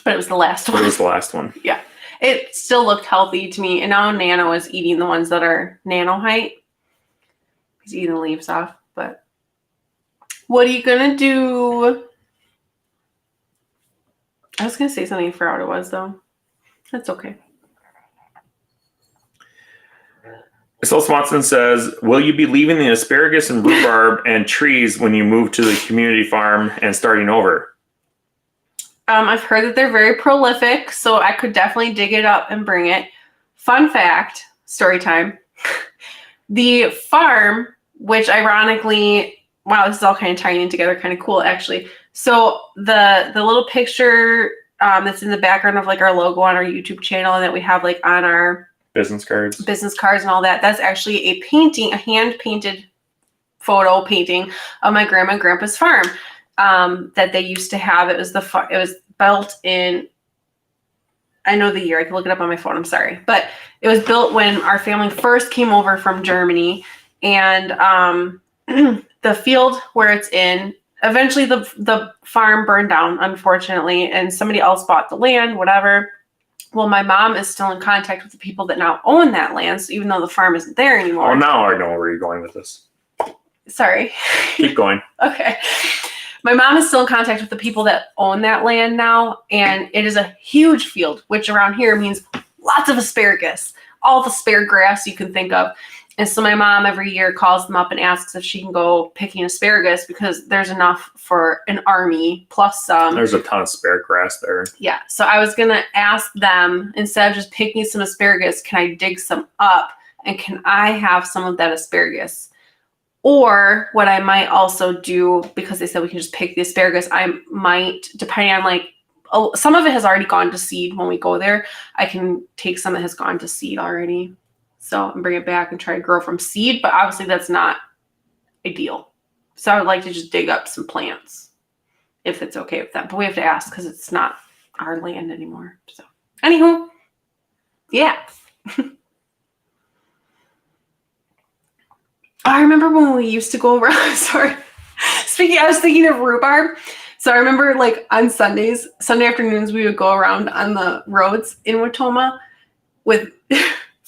But it was the last one. It was the last one. Yeah. It still looked healthy to me. And now Nano is eating the ones that are nano height. He's eating the leaves off. But what are you going to do? I was going to say something for what it was, though. That's okay. Isel Swanson says, will you be leaving the asparagus and rhubarb and trees when you move to the community farm and starting over? I've heard that they're very prolific, so I could definitely dig it up and bring it. Fun fact, story time. The farm, which ironically, wow, this is all kind of tying in together, kind of cool actually. So the little picture that's in the background of like our logo on our YouTube channel and that we have like on our business cards and all that, that's actually a painting, a hand-painted photo painting of my grandma and grandpa's farm. That they used to have. It was built in, I know the year, I can look it up on my phone, I'm sorry. But it was built when our family first came over from Germany, and the field where it's in, eventually the farm burned down, unfortunately, and somebody else bought the land, whatever. Well, my mom is still in contact with the people that now own that land, so even though the farm isn't there anymore. Oh, now I know where you're going with this. Sorry. Keep going. Okay. My mom is still in contact with the people that own that land now, and it is a huge field, which around here means lots of asparagus, all the asparagus you can think of. And so my mom every year calls them up and asks if she can go picking asparagus because there's enough for an army plus some. There's a ton of asparagus there. Yeah. So I was going to ask them, instead of just picking some asparagus, can I dig some up and can I have some of that asparagus? Or what I might also do, because they said we can just pick the asparagus, I might, depending on like, some of it has already gone to seed when we go there. I can take some that has gone to seed already. So and bring it back and try to grow from seed. But obviously that's not ideal. So I would like to just dig up some plants if it's okay with them. But we have to ask because it's not our land anymore. So anywho, yeah. I remember when we used to go around, sorry. Speaking, I was thinking of rhubarb. So I remember like on Sunday afternoons, we would go around on the roads in Watoma with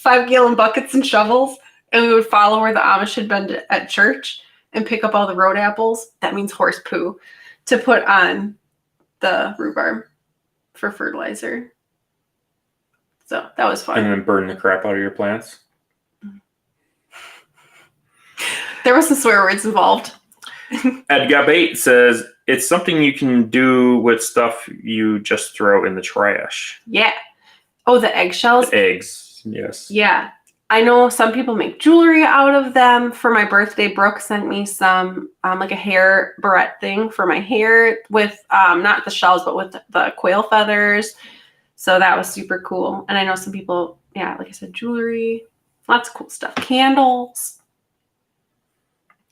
5-gallon buckets and shovels. And we would follow where the Amish had been at church and pick up all the road apples. That means horse poo to put on the rhubarb for fertilizer. So that was fun. And then burn the crap out of your plants. There was some swear words involved. Ed Got Bait says, it's something you can do with stuff you just throw in the trash. Yeah. Oh, the eggshells? The eggs, yes. Yeah. I know some people make jewelry out of them. For my birthday, Brooke sent me some, like a hair barrette thing for my hair with, not the shells, but with the quail feathers. So that was super cool. And I know some people, yeah, like I said, jewelry, lots of cool stuff. Candles.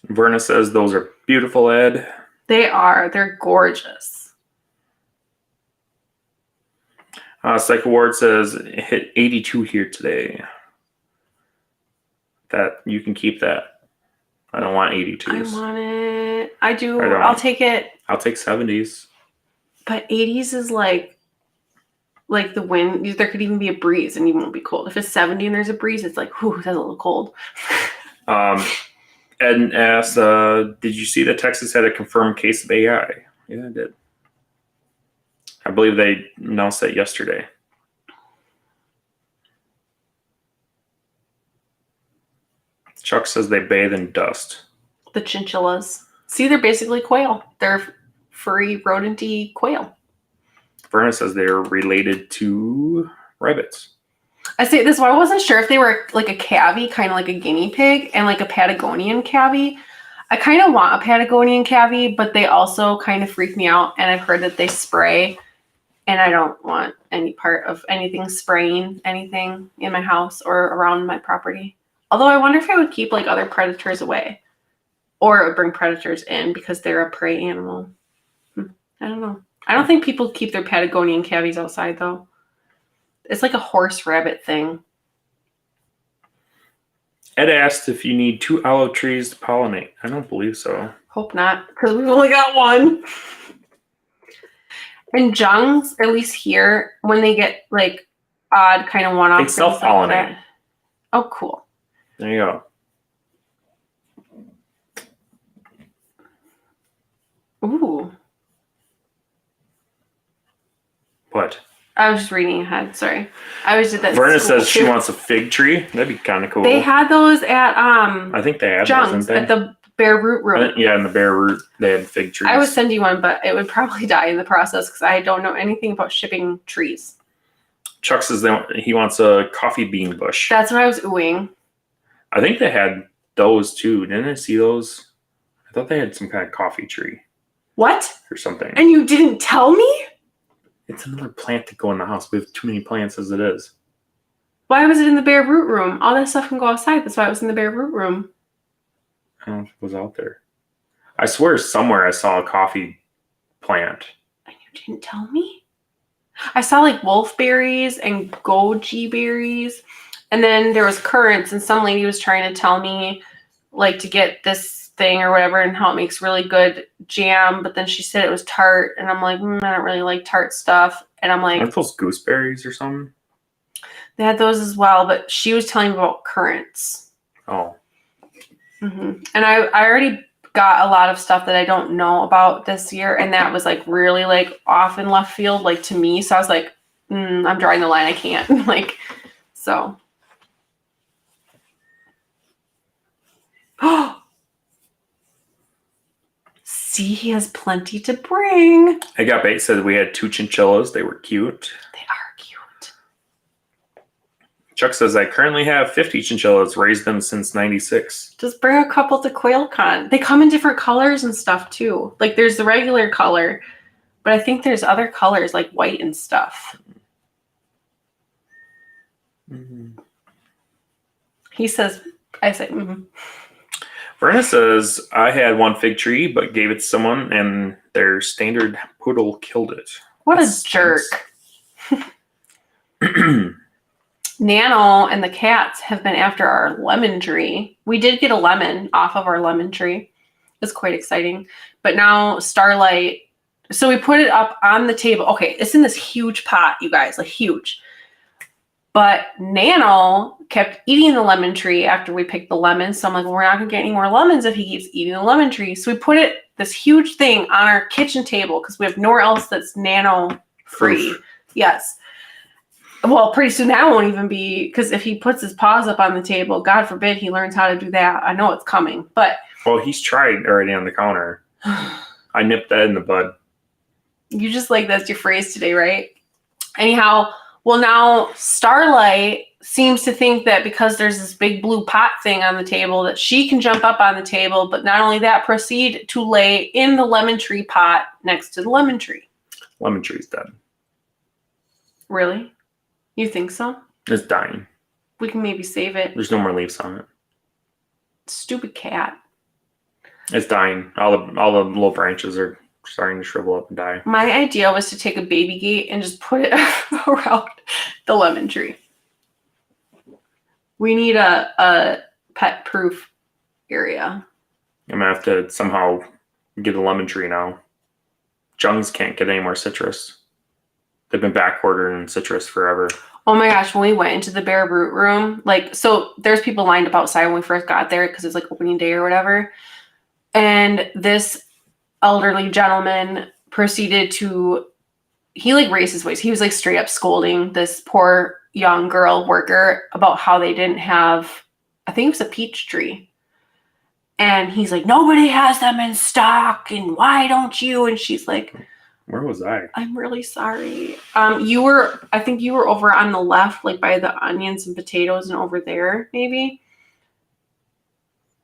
Verna says, those are beautiful, Ed. They are. They're gorgeous. Psycho Ward says, it hit 82 here today. That you can keep that. I don't want 82s. I want it. I do. I don't. I'll take it. I'll take 70s. But 80s is like the wind. There could even be a breeze and you won't be cold. If it's 70 and there's a breeze, it's like, whew, that's a little cold. Ed asked, did you see that Texas had a confirmed case of AI? Yeah, I did. I believe they announced that yesterday. Chuck says they bathe in dust. The chinchillas. See, they're basically quail. They're furry, rodenty quail. Verna says they're related to rabbits. I say this, I wasn't sure if they were like a cavy, kind of like a guinea pig, and like a Patagonian cavy. I kind of want a Patagonian cavy, but they also kind of freak me out. And I've heard that they spray, and I don't want any part of anything spraying anything in my house or around my property. Although I wonder if I would keep like other predators away, or it would bring predators in because they're a prey animal. I don't know. I don't think people keep their Patagonian cavies outside though. It's like a horse rabbit thing. Ed asked if you need 2 olive trees to pollinate. I don't believe so. Hope not, because we've only got one. And jungs, at least here, when they get like odd kind of one-off, They self-pollinate. Like oh, cool. There you go. Ooh. What? I was just reading ahead. Sorry. I always did that. Verna says she wants a fig tree. That'd be kind of cool. They had those at I think they had jungs those, didn't at the Bare Root Room. they? Yeah, in the Bare Root, they had fig trees. I would send you one, but it would probably die in the process because I don't know anything about shipping trees. Chuck says he wants a coffee bean bush. That's what I was oohing. I think they had those too. Didn't I see those? I thought they had some kind of coffee tree What? or something. And you didn't tell me? It's another plant to go in the house. We have too many plants as it is. Why was it in the Bare Root Room? All that stuff can go outside. That's why it was in the Bare Root Room. I don't know if it was out there. I swear somewhere I saw a coffee plant. And you didn't tell me? I saw like wolfberries and goji berries. And then there was currants, and some lady was trying to tell me like to get this thing or whatever and how it makes really good jam, but then she said it was tart, and I'm like, I don't really like tart stuff. And I'm like, Aren't those gooseberries or something? they had those as well, but she was telling me about currants. Oh. And I already got a lot of stuff that I don't know about this year, and that was like really like off in left field, like to me. So I was like, I'm drawing the line. I can't like, so. See, he has plenty to bring. I got bait said we had 2 chinchillas. They were cute. They are cute. Chuck says I currently have 50 chinchillas, raised them since 96. Just bring a couple to QuailCon. They come in different colors and stuff too. Like there's the regular color, but I think there's other colors like white and stuff. He says, I say, Verna says, I had 1 fig tree, but gave it to someone, and their standard poodle killed it. What a jerk. Nano and the cats have been after our lemon tree. We did get a lemon off of our lemon tree. It's quite exciting. But now Starlight, so we put it up on the table. Okay, it's in this huge pot, you guys, like huge. But Nano kept eating the lemon tree after we picked the lemons. So I'm like, well, we're not going to get any more lemons if he keeps eating the lemon tree. So we put this huge thing on our kitchen table because we have nowhere else that's Nano free. Yes. Well, pretty soon that won't even be, because if he puts his paws up on the table, God forbid he learns how to do that. I know it's coming, but Well, he's tried already on the counter. I nipped that in the bud. you just like that's your phrase today, right? Anyhow, well, now Starlight seems to think that because there's this big blue pot thing on the table that she can jump up on the table, but not only that, proceed to lay in the lemon tree pot next to the lemon tree. Lemon tree's dead. Really? You think so? It's dying. We can maybe save it. There's no more leaves on it. Stupid cat. It's dying. All the little branches are starting to shrivel up and die. My idea was to take a baby gate and just put it around the lemon tree. We need a pet-proof area. I'm gonna have to somehow get a lemon tree now. Jungs can't get any more citrus. They've been back ordering citrus forever. Oh my gosh, when we went into the bare root room, like, so there's people lined up outside when we first got there because it's like opening day or whatever. And this elderly gentleman proceeded to, he like raised his voice. He was like straight up scolding this poor young girl worker about how they didn't have, I think it was a peach tree. And he's like, nobody has them in stock, and why don't you? And she's like, Where was I? I'm really sorry. I think you were over on the left, like by the onions and potatoes and over there, maybe.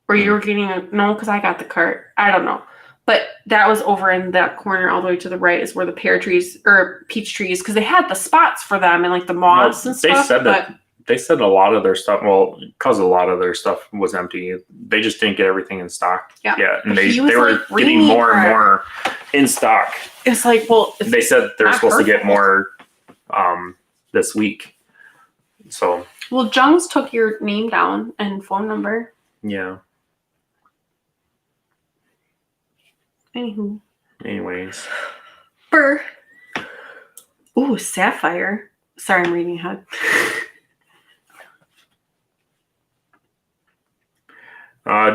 Or you were getting no, because I got the cart. I don't know. But that was over in that corner all the way to the right is where the pear trees or peach trees, because they had the spots for them and like the moths and stuff. They said a lot of their stuff, well, because a lot of their stuff was empty. They just didn't get everything in stock. Yeah. And they were like, getting more and more in stock. It's like, well, They said they're supposed to get more this week. So. Well, Jungs took your name down and phone number. Yeah. Anywho. Anyways. Burr. Ooh, sapphire. Sorry, I'm reading ahead.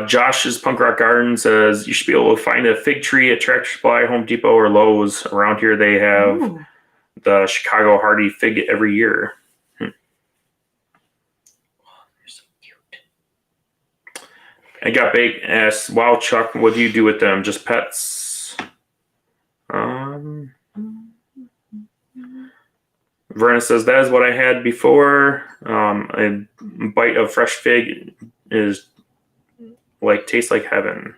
Josh's Punk Rock Garden says you should be able to find a fig tree at Tractor Supply, Home Depot, or Lowe's. Around here, they have the Chicago Hardy fig every year. Oh, they're so cute. I got baked. Asks, wow, Chuck, what do you do with them? Just pets? Verna says that is what I had before. A bite of fresh fig is tastes like heaven.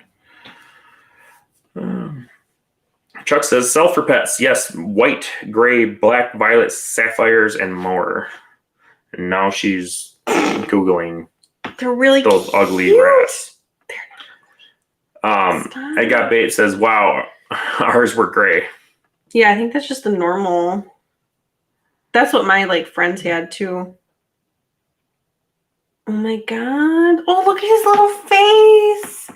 Chuck says sell for pets. Yes, white, gray, black, violet, sapphires, and more. And now she's Googling They're really those cute. ugly rats. Stop. I got bait says, wow, ours were gray. Yeah, I think that's just the normal. That's what my like friends had too. Oh my god. Oh, look at his little face.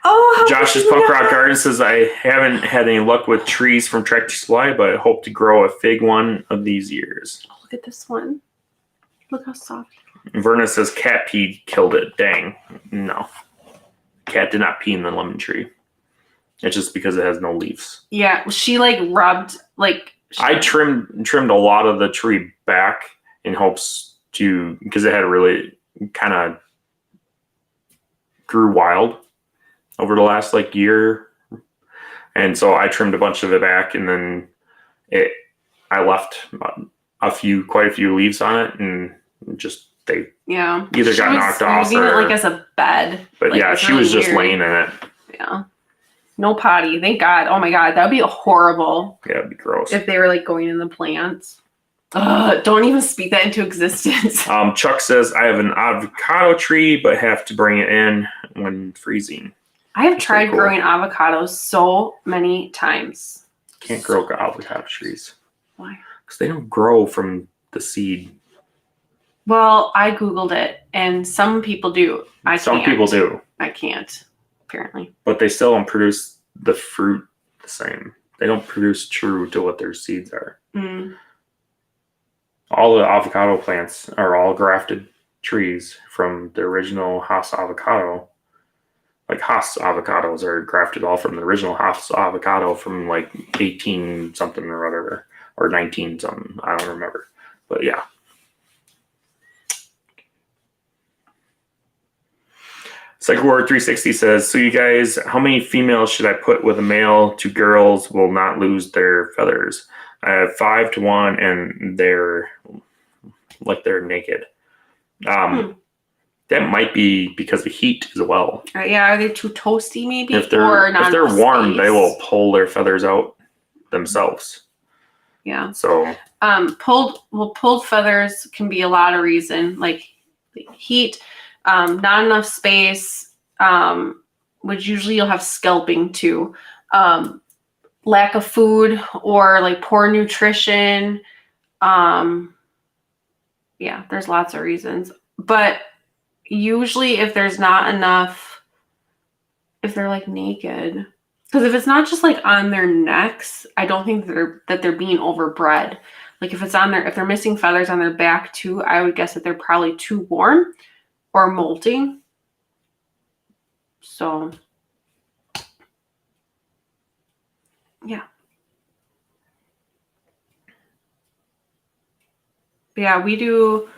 Oh, how Josh's cute. Punk Rock Garden says, I haven't had any luck with trees from Tractor Supply, but I hope to grow a fig one of these years. Oh, look at this one. Look how soft. Verna says cat pee killed it. Dang. No. Cat did not pee in the lemon tree. It's just because it has no leaves. Yeah, she like rubbed like. I trimmed a lot of the tree back in hopes to, because it had really kind of grew wild over the last like year, and so I trimmed a bunch of it back, and then I left quite a few leaves on it, and just they either she got was knocked off using or it like as a bed. but like, yeah, she was just laying in it. Yeah. No potty. Thank God. Oh my God. That would be horrible. Yeah, it'd be gross. If they were like going in the plants. Don't even speak that into existence. Chuck says, I have an avocado tree, but have to bring it in when freezing. I have tried growing avocados so many times. Can't grow avocado trees. Why? Because they don't grow from the seed. Well, I Googled it, and some people do. Some people do. I can't, apparently. But they still don't produce the fruit the same. They don't produce true to what their seeds are. Mm. All the avocado plants are all grafted trees from the original Haas avocado. Like Haas avocados are grafted all from the original Haas avocado from like 18 something or whatever, or 19 something. I don't remember. But yeah, Cycle Ward 360 says, so you guys, how many females should I put with a male? 2 girls will not lose their feathers. I have 5 to 1 and they're naked. That might be because of heat as well. Yeah, are they too toasty maybe? If they're warm, they will pull their feathers out themselves. Yeah. So pulled feathers can be a lot of reason, like heat, not enough space, which usually you'll have scalping too. Lack of food or like poor nutrition. Yeah, there's lots of reasons. But usually if there's not enough, if they're like naked, because if it's not just like on their necks, I don't think that they're being overbred. Like if they're missing feathers on their back too, I would guess that they're probably too warm or molting. So yeah. Yeah, we do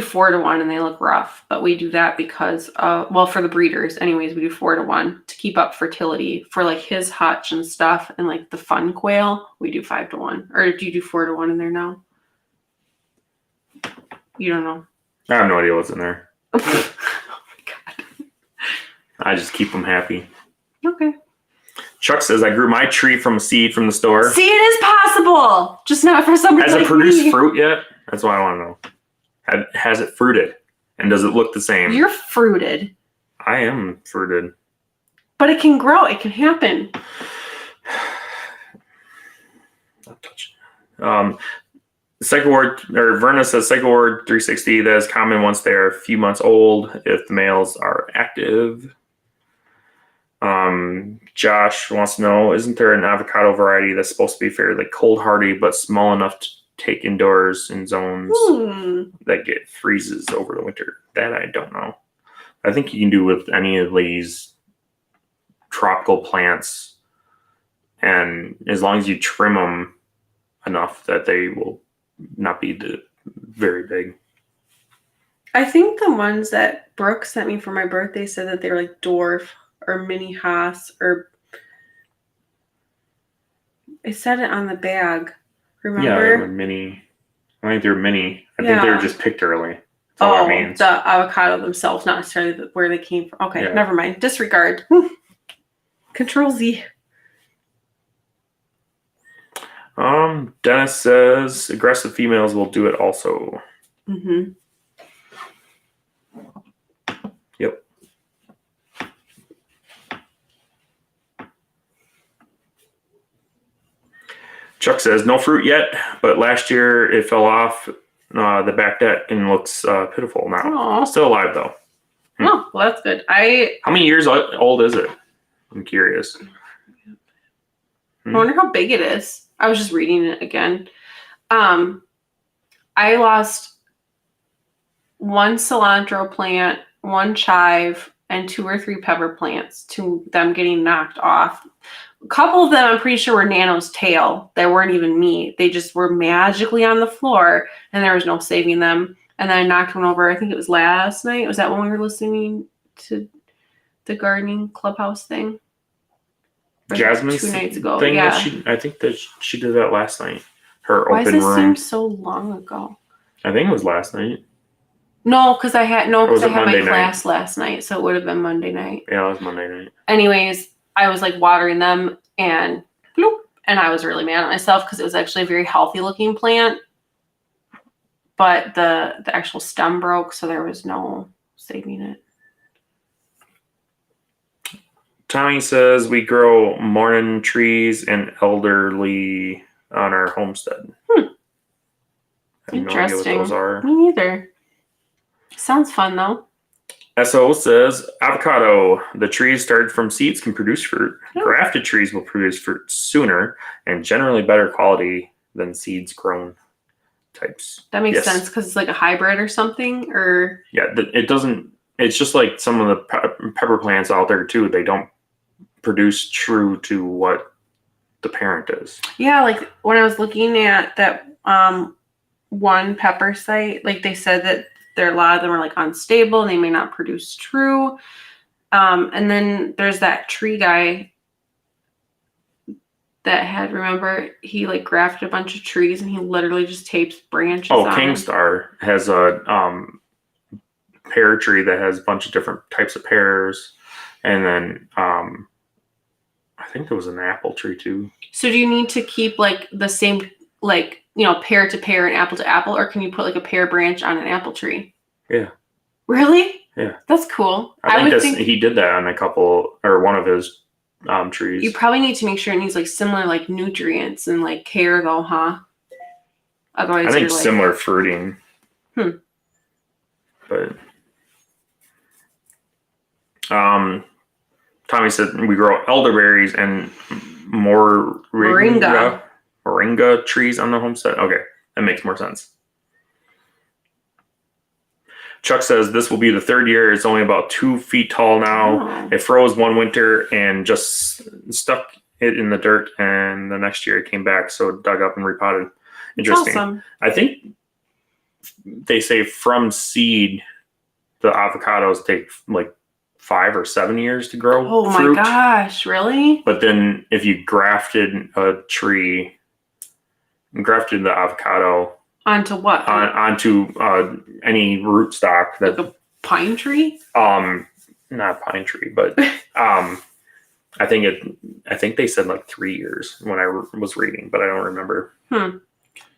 4 to 1 and they look rough, but we do that because for the breeders anyways, we do 4 to 1 to keep up fertility. For like his hutch and stuff and like the fun quail, we do 5 to 1. Or do you do 4 to 1 in there now? You don't know. I have no idea what's in there. Oh my God. I just keep them happy. Okay. Chuck says, I grew my tree from a seed from the store. See, it is possible, just not for somebody Has like it produced me. fruit yet? That's what I want to know. Has it fruited? And does it look the same? You're fruited. I am fruited. But it can grow. It can happen. Not touching. Cycle Ward, or Verna says Cycle Ward 360, that is common once they're a few months old if the males are active. Josh wants to know, isn't there an avocado variety that's supposed to be fairly cold hardy but small enough to take indoors in zones that get freezes over the winter? That I don't know. I think you can do with any of these tropical plants, and as long as you trim them enough that they will not be very big. I think the ones that Brooke sent me for my birthday said that they were like dwarf or mini Haas, or it said it on the bag. Remember? Yeah, they were mini. I think they're mini. I think they were just picked early. That's all that means. The avocado themselves, not necessarily where they came from. Okay, never mind. Disregard. Control Z. Dennis says aggressive females will do it also. Mm-hmm. Yep. Chuck says no fruit yet, but last year it fell off the back deck and looks pitiful now. Aww. Still alive though. Oh, well, that's good. How many years old is it? I'm curious. I wonder how big it is. I was just reading it again. I lost 1 cilantro plant, 1 chive, and 2 or 3 pepper plants to them getting knocked off. A couple of them, I'm pretty sure, were Nano's tail. They weren't even me. They just were magically on the floor, and there was no saving them. And then I knocked one over. I think it was last night. Was that when we were listening to the gardening clubhouse thing? Jasmine's 2 nights ago. Thing Yeah. that I think that she did that last night. Her Why open does this room. seem so long ago? I think it was last night. No, because I had my Monday class last night, so it would have been Monday night. Yeah, it was Monday night. Anyways, I was like watering them and bloop, and I was really mad at myself because it was actually a very healthy looking plant, but the actual stem broke, so there was no saving it. Tommy says we grow morning trees and elderly on our homestead. I have no idea what Interesting. those are. Me neither. Sounds fun though. SO says avocado. The trees started from seeds can produce fruit. Yeah. Grafted trees will produce fruit sooner and generally better quality than seeds grown types. That makes Yes. sense because it's like a hybrid or something, or Yeah, it doesn't. It's just like some of the pepper plants out there too. They don't produce true to what the parent is. yeah, like when I was looking at that one pepper site, like they said that a lot of them are like unstable and they may not produce true. And then there's that tree guy that had, remember, he like grafted a bunch of trees and he literally just tapes branches on them. Kingstar has a pear tree that has a bunch of different types of pears. And then I think there was an apple tree too. So do you need to keep like the same, like, pear to pear and apple to apple, or can you put like a pear branch on an apple tree? Yeah. Really? Yeah. That's cool. I think he did that on a couple, or one of his trees. You probably need to make sure it needs like similar like nutrients and like care though, huh? Otherwise, I think similar fruiting. But Tommy said we grow elderberries and Moringa trees on the homestead. Okay, that makes more sense. Chuck says this will be the third year. It's only about 2 feet tall now. Oh. It froze one winter and just stuck it in the dirt, and the next year it came back, so it dug up and repotted. Interesting. Awesome. I think they say from seed, the avocados take like 5 or 7 years to grow. Oh fruit. my gosh, really? But then if you grafted a tree, grafted the avocado Onto what? onto any rootstock that like a pine tree? Not pine tree, but I think they said like 3 years when I was reading, but I don't remember.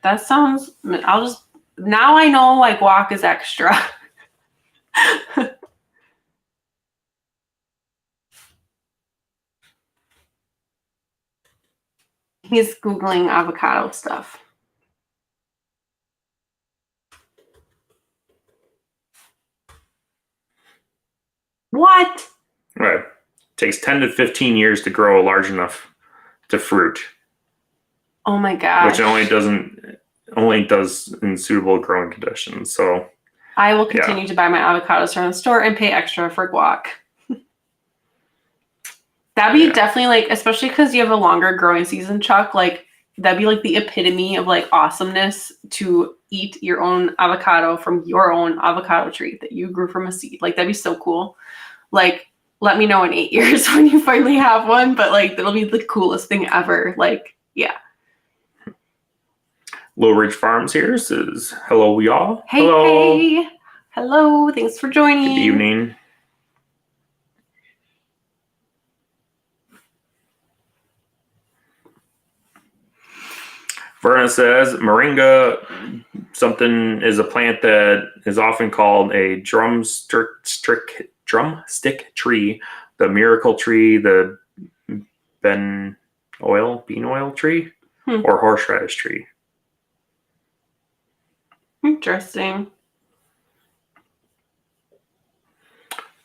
That sounds. Now I know like guac is extra. He's Googling avocado stuff. What? Right. It takes 10 to 15 years to grow large enough to fruit. Oh my gosh. Which only does in suitable growing conditions. So I will continue to buy my avocados from the store and pay extra for guac. That'd be definitely like, especially because you have a longer growing season, Chuck, like that'd be like the epitome of like awesomeness to eat your own avocado from your own avocado tree that you grew from a seed. Like that'd be so cool. Like, let me know in 8 years when you finally have one, but like that'll be the coolest thing ever. Like, yeah. Low Ridge Farms here says, hello, y'all. Hey, hello. hey. Hello. Thanks for joining. Good evening. Verna says, Moringa something is a plant that is often called a drumstick tree, the miracle tree, the bean oil tree, or horseradish tree. Interesting.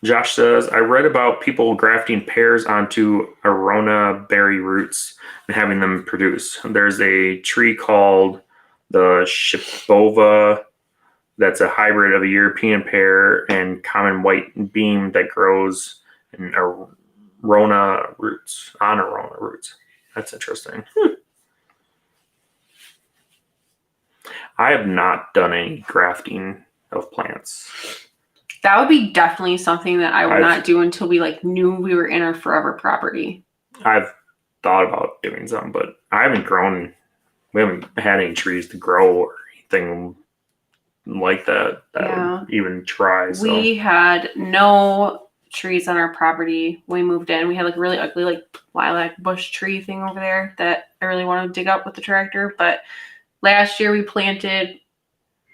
Josh says, I read about people grafting pears onto arona berry roots and having them produce. There's a tree called the Shibova that's a hybrid of a European pear and common white beam that grows in arona roots. That's interesting. I have not done any grafting of plants. That would be definitely something that I would not do until we like knew we were in our forever property. I've thought about doing some, but I haven't grown. We haven't had any trees to grow or anything like that would even try. So. We had no trees on our property when we moved in. We had like a really ugly like lilac bush tree thing over there that I really wanted to dig up with the tractor. But last year we planted,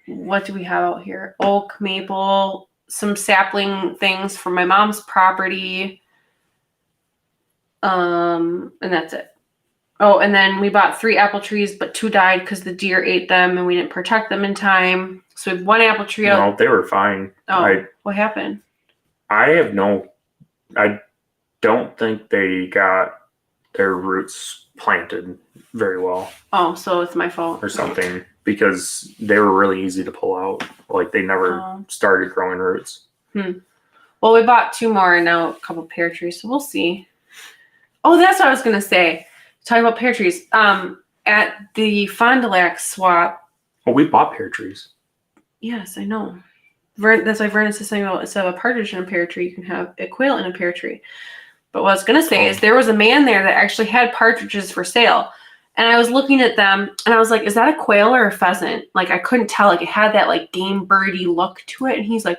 what do we have out here? Oak, maple, some sapling things from my mom's property. And that's it. Oh, and then we bought 3 apple trees, but 2 died because the deer ate them and we didn't protect them in time. So we have 1 apple tree out. No, they were fine. Oh, what happened? I don't think they got their roots planted very well. Oh, so it's my fault. Or something, because they were really easy to pull out. Like they never started growing roots. Well, we bought 2 more and now a couple pear trees, so we'll see. Oh, that's what I was going to say. Talking about pear trees. At the Fond du Lac swap. Oh, we bought pear trees. Yes, I know. That's why Vernon says something about instead of a partridge in a pear tree, you can have a quail in a pear tree. But what I was going to say is there was a man there that actually had partridges for sale. And I was looking at them and I was like, is that a quail or a pheasant? Like, I couldn't tell. Like, it had that like game birdy look to it. And he's like,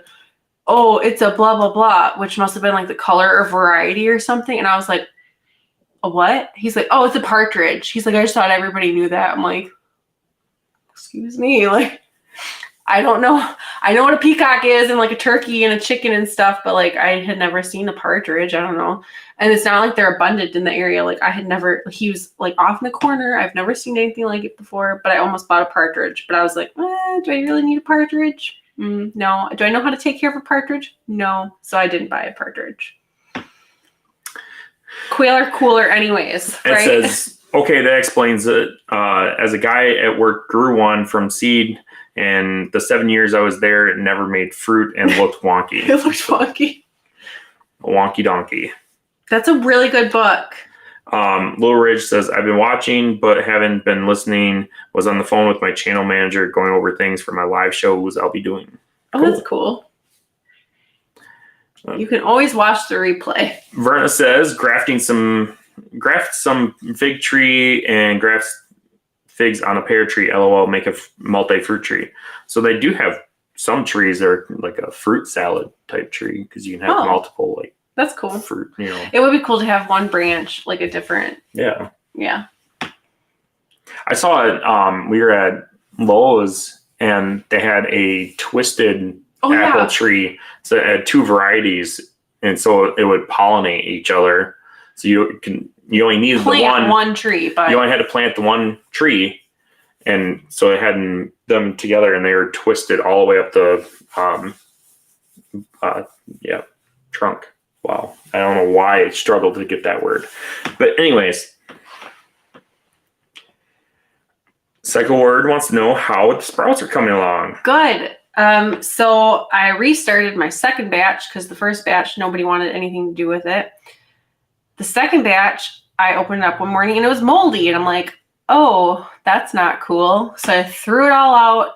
oh, it's a blah, blah, blah, which must have been like the color or variety or something. And I was like, a what? He's like, oh, it's a partridge. He's like, I just thought everybody knew that. I'm like, excuse me. Like, I don't know. I know what a peacock is and like a turkey and a chicken and stuff, but like I had never seen a partridge. I don't know. And it's not like they're abundant in the area. Like I had never, he was like off in the corner. I've never seen anything like it before, but I almost bought a partridge. But I was like, do I really need a partridge? No. Do I know how to take care of a partridge? No. So I didn't buy a partridge. Quail are cooler anyways, right? It says, okay, that explains it. As a guy at work grew one from seed, and the 7 years I was there, it never made fruit and looked wonky. It looked wonky. A wonky donkey. That's a really good book. Little Ridge says, I've been watching but haven't been listening. Was on the phone with my channel manager going over things for my live shows I'll be doing. Oh, that's cool. You can always watch the replay. Verna says, graft some fig tree and graft figs on a pear tree. LOL, make a multi-fruit tree. So they do have some trees that are like a fruit salad type tree because you can have multiple like that's cool fruit. You know, it would be cool to have one branch like a different. Yeah. I saw it. We were at Lowe's and they had a twisted apple tree. So it had two varieties, and so it would pollinate each other. So you only needed plant one tree, but you only had to plant the one tree, and so it had them together, and they were twisted all the way up the trunk. Wow, I don't know why I struggled to get that word, but anyways, Psycho Word wants to know how the sprouts are coming along. Good. So I restarted my second batch because the first batch, nobody wanted anything to do with it. The second batch, I opened it up one morning and it was moldy. And I'm like, oh, that's not cool. So I threw it all out.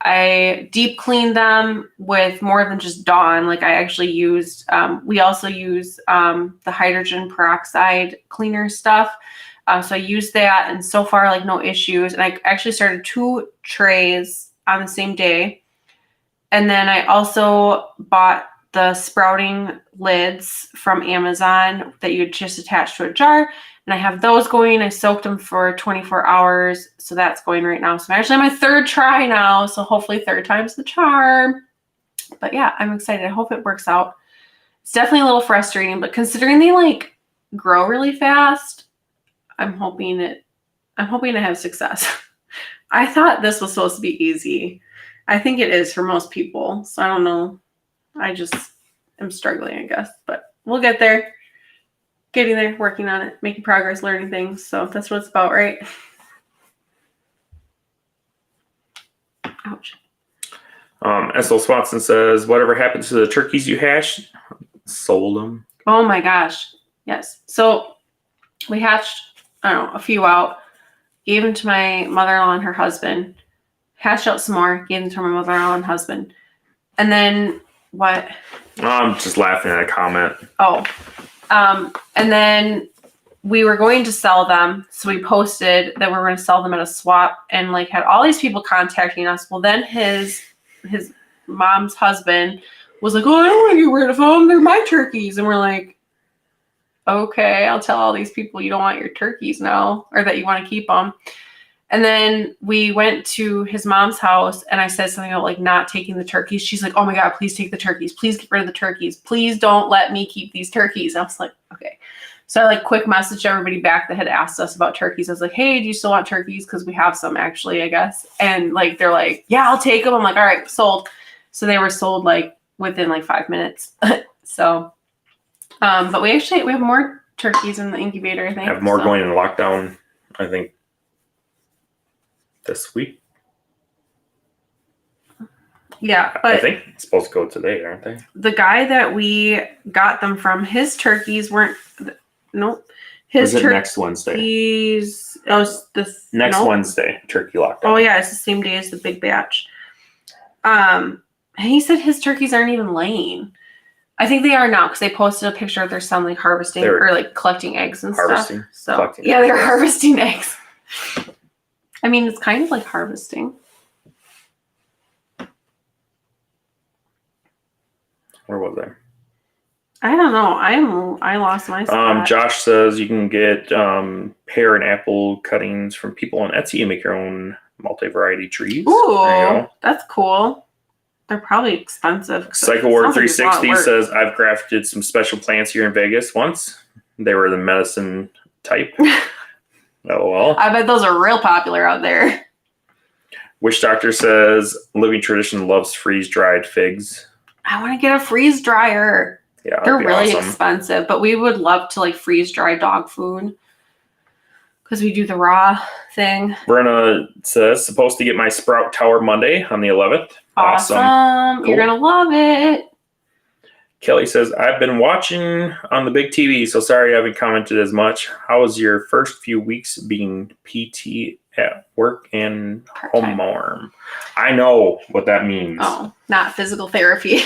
I deep cleaned them with more than just Dawn. Like I actually used, we also use the hydrogen peroxide cleaner stuff. So I used that and so far like no issues. And I actually started 2 trays on the same day. And then I also bought the sprouting lids from Amazon that you just attach to a jar. And I have those going. I soaked them for 24 hours. So that's going right now. So I'm actually on my 3rd try now. So hopefully 3rd time's the charm. But yeah, I'm excited. I hope it works out. It's definitely a little frustrating, but considering they like grow really fast, I'm hoping to have success. I thought this was supposed to be easy. I think it is for most people. So I don't know. I just am struggling, I guess. But we'll get there. Getting there, working on it, making progress, learning things. So that's what it's about, right? Ouch. S.L. Swanson says, whatever happened to the turkeys you hashed? Sold them. Oh my gosh. Yes. So we hatched, I don't know, a few out. Gave them to my mother-in-law and her husband. Hatched out some more, gave them to my mother-in-law and husband. And then what? I'm just laughing at a comment. Oh. And then we were going to sell them. So we posted that we were going to sell them at a swap and like had all these people contacting us. Well, then his mom's husband was like, oh, I don't want to get rid of them. They're my turkeys. And we're like, okay, I'll tell all these people you don't want your turkeys now or that you want to keep them. And then we went to his mom's house and I said something about like not taking the turkeys. She's like, oh my God, please take the turkeys. Please get rid of the turkeys. Please don't let me keep these turkeys. I was like, okay. So I like quick messaged everybody back that had asked us about turkeys. I was like, hey, do you still want turkeys? Because we have some actually, I guess. And like, they're like, yeah, I'll take them. I'm like, all right, sold. So they were sold like within like 5 minutes. So, but we have more turkeys in the incubator, I think. Have more going in lockdown, I think. This week? Yeah, but I think it's supposed to go today, aren't they? The guy that we got them from, his turkeys weren't. Nope. Is it next Wednesday? Next Wednesday, turkey lockdown. Oh yeah, it's the same day as the big batch. And And he said his turkeys aren't even laying. I think they are now because they posted a picture of their son like harvesting They're or like collecting eggs and harvesting, stuff. So collecting yeah, eggs, they're yes. harvesting eggs. I mean, it's kind of like harvesting. Where was I? I don't know. I lost my spot. Josh says you can get pear and apple cuttings from people on Etsy and make your own multi-variety trees. There you Ooh, go. that's cool. They're probably expensive. Cycle Ward 360 says I've grafted some special plants here in Vegas once. They were the medicine type. Oh well. I bet those are real popular out there. Witch Doctor says Living Tradition loves freeze-dried figs. I want to get a freeze dryer. Yeah, They're that'd be really awesome. expensive, but we would love to like freeze dry dog food because we do the raw thing. Brenna says supposed to get my sprout tower Monday on the 11th. Awesome. Cool. You're gonna love it. Kelly says I've been watching on the big TV, so sorry I haven't commented as much. How was your first few weeks being PT at work and Part-time. home mom? I know what that means. Oh, not physical therapy.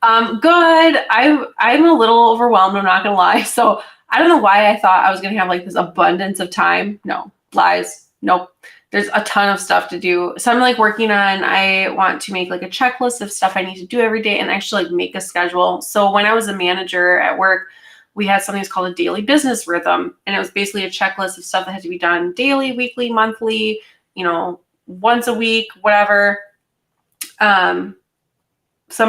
Good. I'm a little overwhelmed, I'm not gonna lie. So I don't know why I thought I was gonna have like this abundance of time. No, lies. Nope. There's a ton of stuff to do. So I'm like working on, I want to make like a checklist of stuff I need to do every day and actually like make a schedule. So when I was a manager at work, we had something that's called a daily business rhythm. And it was basically a checklist of stuff that had to be done daily, weekly, monthly, once a week, whatever. So I'm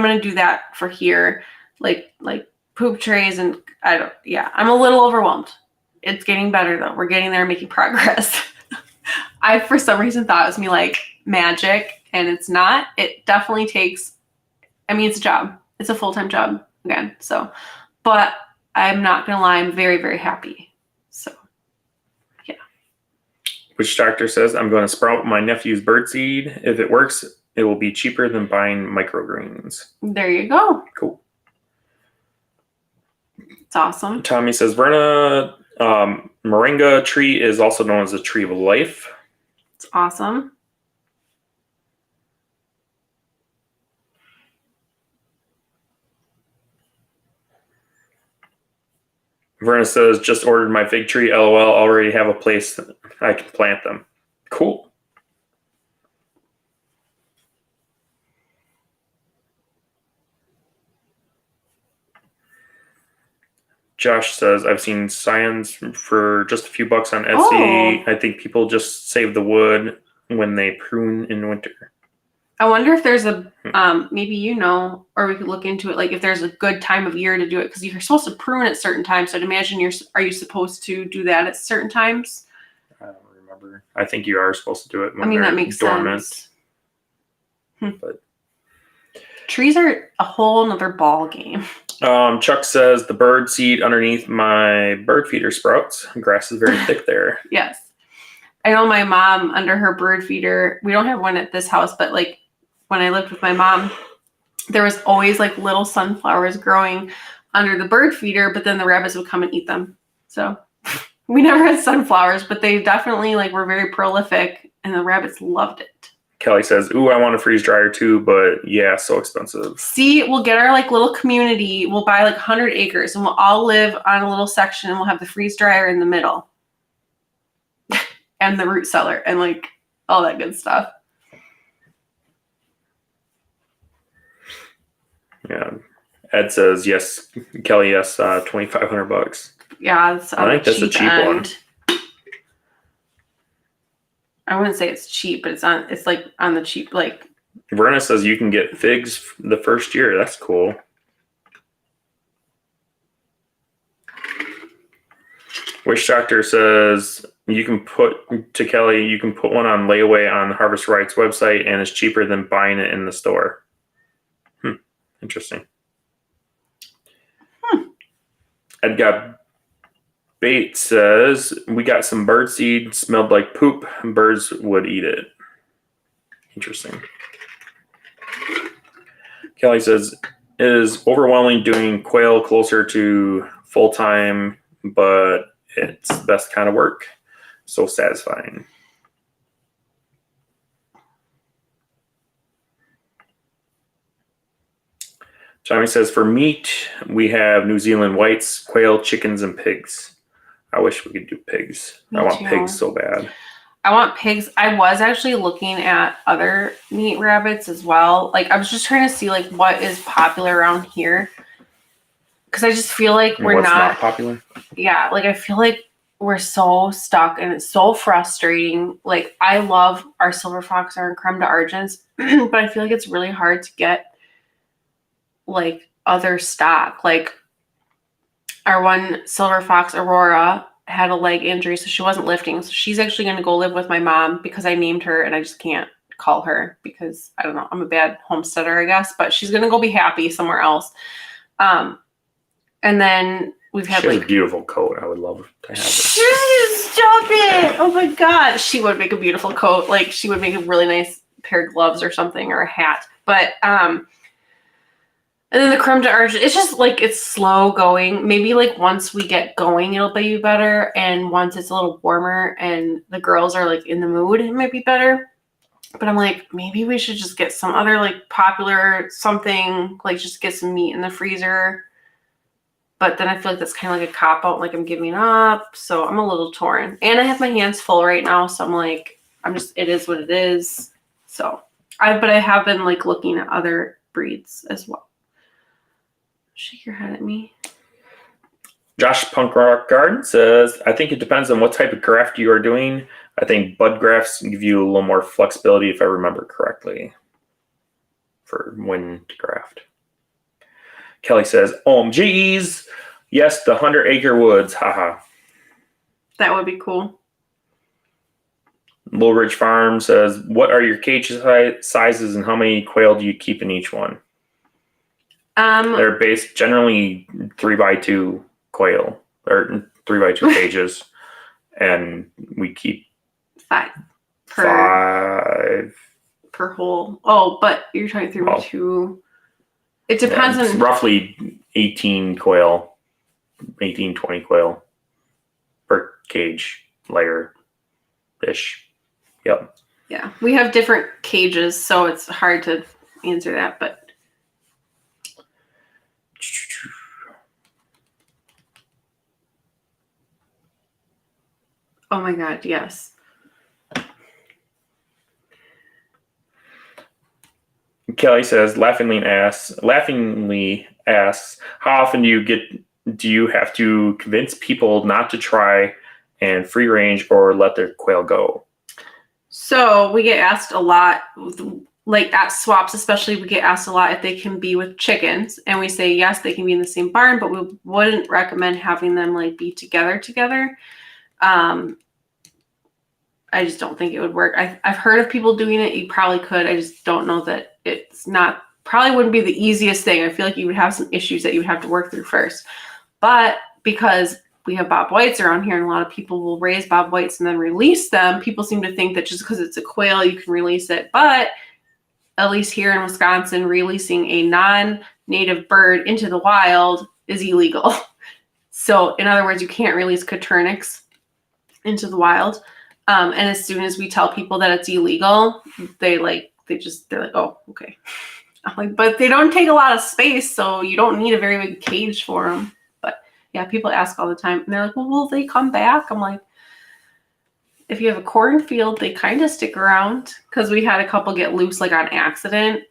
going to do that for here, like poop trays and I'm a little overwhelmed. It's getting better though. We're getting there, making progress. I, for some reason, thought it was me like magic, and it's not. It definitely takes, it's a job. It's a full-time job again. So, but I'm not going to lie. I'm very, very happy. So, yeah. Witch Doctor says I'm going to sprout my nephew's birdseed. If it works, it will be cheaper than buying microgreens. There you go. Cool. It's awesome. Tommy says Verna, Moringa tree is also known as the tree of life. It's awesome. Verna says, just ordered my fig tree. LOL, already have a place that I can plant them. Cool. Josh says, I've seen signs for just a few bucks on Etsy. I think people just save the wood when they prune in winter. I wonder if there's a, maybe or we could look into it, like if there's a good time of year to do it, because you're supposed to prune at certain times. So I'd imagine are you supposed to do that at certain times? I don't remember. I think you are supposed to do it when that they're makes dormant. sense. But trees are a whole nother ball game. Chuck says the bird seed underneath my bird feeder sprouts. Grass is very thick there. Yes. I know my mom under her bird feeder, we don't have one at this house, but like when I lived with my mom, there was always like little sunflowers growing under the bird feeder, but then the rabbits would come and eat them. So we never had sunflowers, but they definitely were very prolific and the rabbits loved it. Kelly says, ooh, I want a freeze dryer too, but yeah, so expensive. See, we'll get our little community. We'll buy 100 acres and we'll all live on a little section and we'll have the freeze dryer in the middle and the root cellar and all that good stuff. Yeah. Ed says, yes, Kelly, yes, $2,500. Yeah, it's I think that's a cheap one. I wouldn't say it's cheap, but it's on the cheap, Verna says you can get figs the first year. That's cool. Witch Doctor says you can put one on layaway on Harvest Right's website and it's cheaper than buying it in the store. Interesting. Edgar Bait says, we got some bird seed, smelled like poop, and birds would eat it. Interesting. Kelly says, it is overwhelming doing quail closer to full-time, but it's the best kind of work. So satisfying. Johnny says, for meat, we have New Zealand whites, quail, chickens, and pigs. I wish we could do pigs. Me I want too. pigs so bad. I want pigs. I was actually looking at other meat rabbits as well. Like, I was just trying to see like what is popular around here. Because I just feel like we're What's not popular? Yeah, like I feel like we're so stuck and it's so frustrating. Like, I love our silver fox, our creme de argents, but I feel like it's really hard to get like other stock. Like, our one silver fox, Aurora, had a leg injury, so she wasn't lifting. So she's actually going to go live with my mom because I named her and I just can't call her because I don't know, I'm a bad homesteader, I guess, but she's going to go be happy somewhere else. And then we've had She has like a beautiful coat. I would love to have her. Stop it! Oh my god, she would make a beautiful coat. Like, she would make a really nice pair of gloves or something, or a hat. But and then the creme de argent, it's just like it's slow going. Maybe like once we get going, it'll be better. And once it's a little warmer and the girls are like in the mood, it might be better. But I'm like, maybe we should just get some other like popular something, like just get some meat in the freezer. But then I feel like that's kind of like a cop-out, like I'm giving up. So I'm a little torn. And I have my hands full right now. So I'm like, it is what it is. So but I have been like looking at other breeds as well. Shake your head at me. Josh Punk Rock Garden says, I think it depends on what type of graft you are doing. I think bud grafts give you a little more flexibility, if I remember correctly, for when to graft. Kelly says, OMGs. Yes, the 100-acre woods. Haha. That would be cool. Little Ridge Farm says, what are your cage sizes and how many quail do you keep in each one? They're based generally 3x2 quail, or 3x2 cages. And we keep 5 per hole. Oh, but you're trying 3x2. It depends on roughly 18 quail, 18, 20 quail per cage layer-ish. Yep. Yeah, we have different cages, so it's hard to answer that, but oh my god, yes. Kelly says, laughingly asks, how often do you have to convince people not to try and free range or let their quail go? So we get asked a lot, like at swaps especially, we get asked a lot if they can be with chickens, and we say yes, they can be in the same barn, but we wouldn't recommend having them like be together. I just don't think it would work. I've heard of people doing it. You probably could. I just don't know that probably wouldn't be the easiest thing. I feel like you would have some issues that you would have to work through first. But because we have Bob Whites around here and a lot of people will raise Bob Whites and then release them, people seem to think that just because it's a quail, you can release it. But at least here in Wisconsin, releasing a non-native bird into the wild is illegal. So in other words, you can't release Coturnix into the wild. And as soon as we tell people that it's illegal, they're like, oh, okay. I'm like, but they don't take a lot of space, so you don't need a very big cage for them. But yeah, people ask all the time, and they're like, well, will they come back? I'm like, if you have a cornfield, they kind of stick around, because we had a couple get loose like on accident,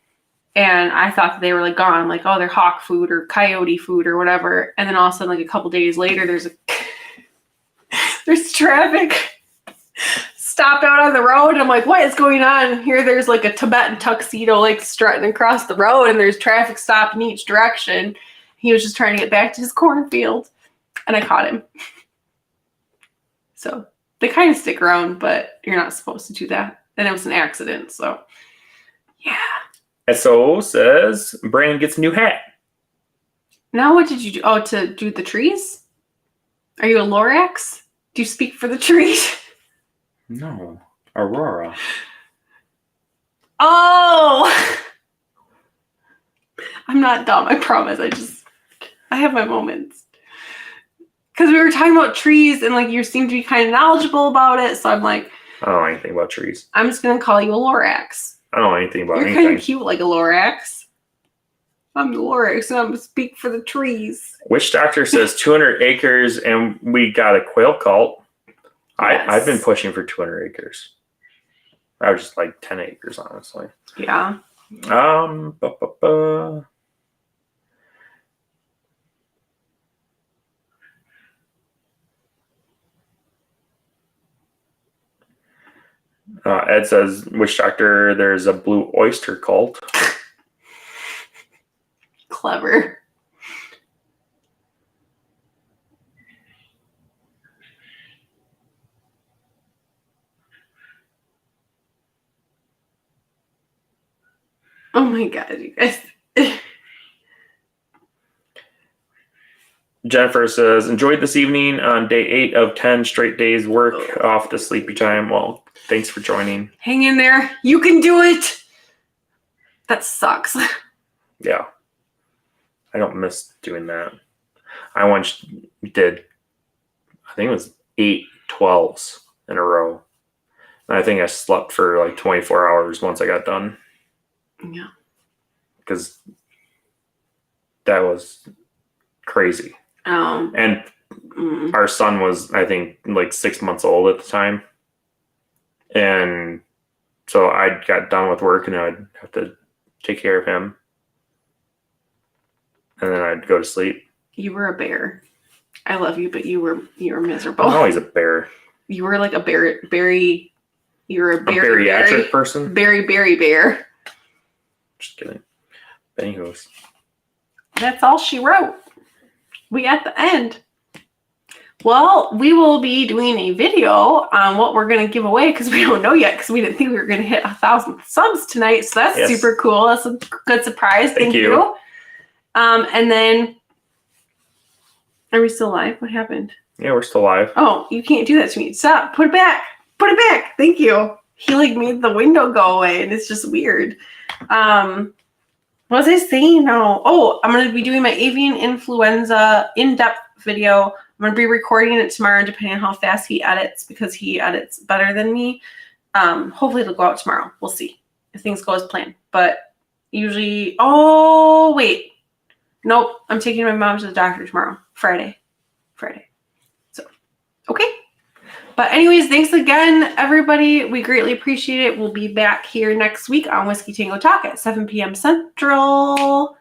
and I thought that they were like gone. I'm like, oh, they're hawk food or coyote food or whatever. And then all of a sudden, like a couple days later, there's traffic stopped out on the road, and I'm like, what is going on here? There's like a Tibetan tuxedo like strutting across the road, and there's traffic stopped in each direction. He was just trying to get back to his cornfield, and I caught him. So they kind of stick around, but you're not supposed to do that. And it was an accident, so yeah. SO says, Brandon gets a new hat. Now what did you do? Oh, to do the trees? Are you a Lorax? Do you speak for the trees? No, Aurora. Oh! I'm not dumb, I promise. I have my moments. Because we were talking about trees, and like you seem to be kind of knowledgeable about it, so I'm like, I don't know anything about trees. I'm just going to call you a Lorax. I don't know anything about You're anything. kind of cute like a Lorax. I'm the Lorax, and I'm going to speak for the trees. Witch Doctor says 200 acres, and we got a quail cult. Yes. I've been pushing for 200 acres. I was just like 10 acres, honestly. Yeah. Ed says, Witch Doctor, there's a blue oyster cult. Clever. Oh my god, you guys. Jennifer says, enjoyed this evening on day 8 of 10 straight days work off the sleepy time. Well, thanks for joining. Hang in there. You can do it. That sucks. Yeah. I don't miss doing that. I once did, I think it was 8 12s in a row. And I think I slept for like 24 hours once I got done. Yeah. Because that was crazy. And our son was, I think, like 6 months old at the time. And so I got done with work and I'd have to take care of him. And then I'd go to sleep. You were a bear. I love you, but you were miserable. I'm always a bear. You were like a berry. You were a A bariatric person? Berry bear. Just kidding. Anywho's. That's all she wrote. We at the end. Well, we will be doing a video on what we're going to give away because we don't know yet because we didn't think we were going to hit 1,000 subs tonight. So that's super cool. That's a good surprise. Thank you. And then, are we still live? What happened? Yeah, we're still live. Oh, you can't do that to me. Stop. Put it back. Put it back. Thank you. He like made the window go away and it's just weird. What was I saying now? Oh, I'm going to be doing my avian influenza in-depth video. I'm going to be recording it tomorrow depending on how fast he edits because he edits better than me. Hopefully it'll go out tomorrow. We'll see if things go as planned. But usually, oh, wait. Nope. I'm taking my mom to the doctor tomorrow. Friday. So, okay. But anyways, thanks again, everybody. We greatly appreciate it. We'll be back here next week on Whiskey Tango Talk at 7 p.m. Central.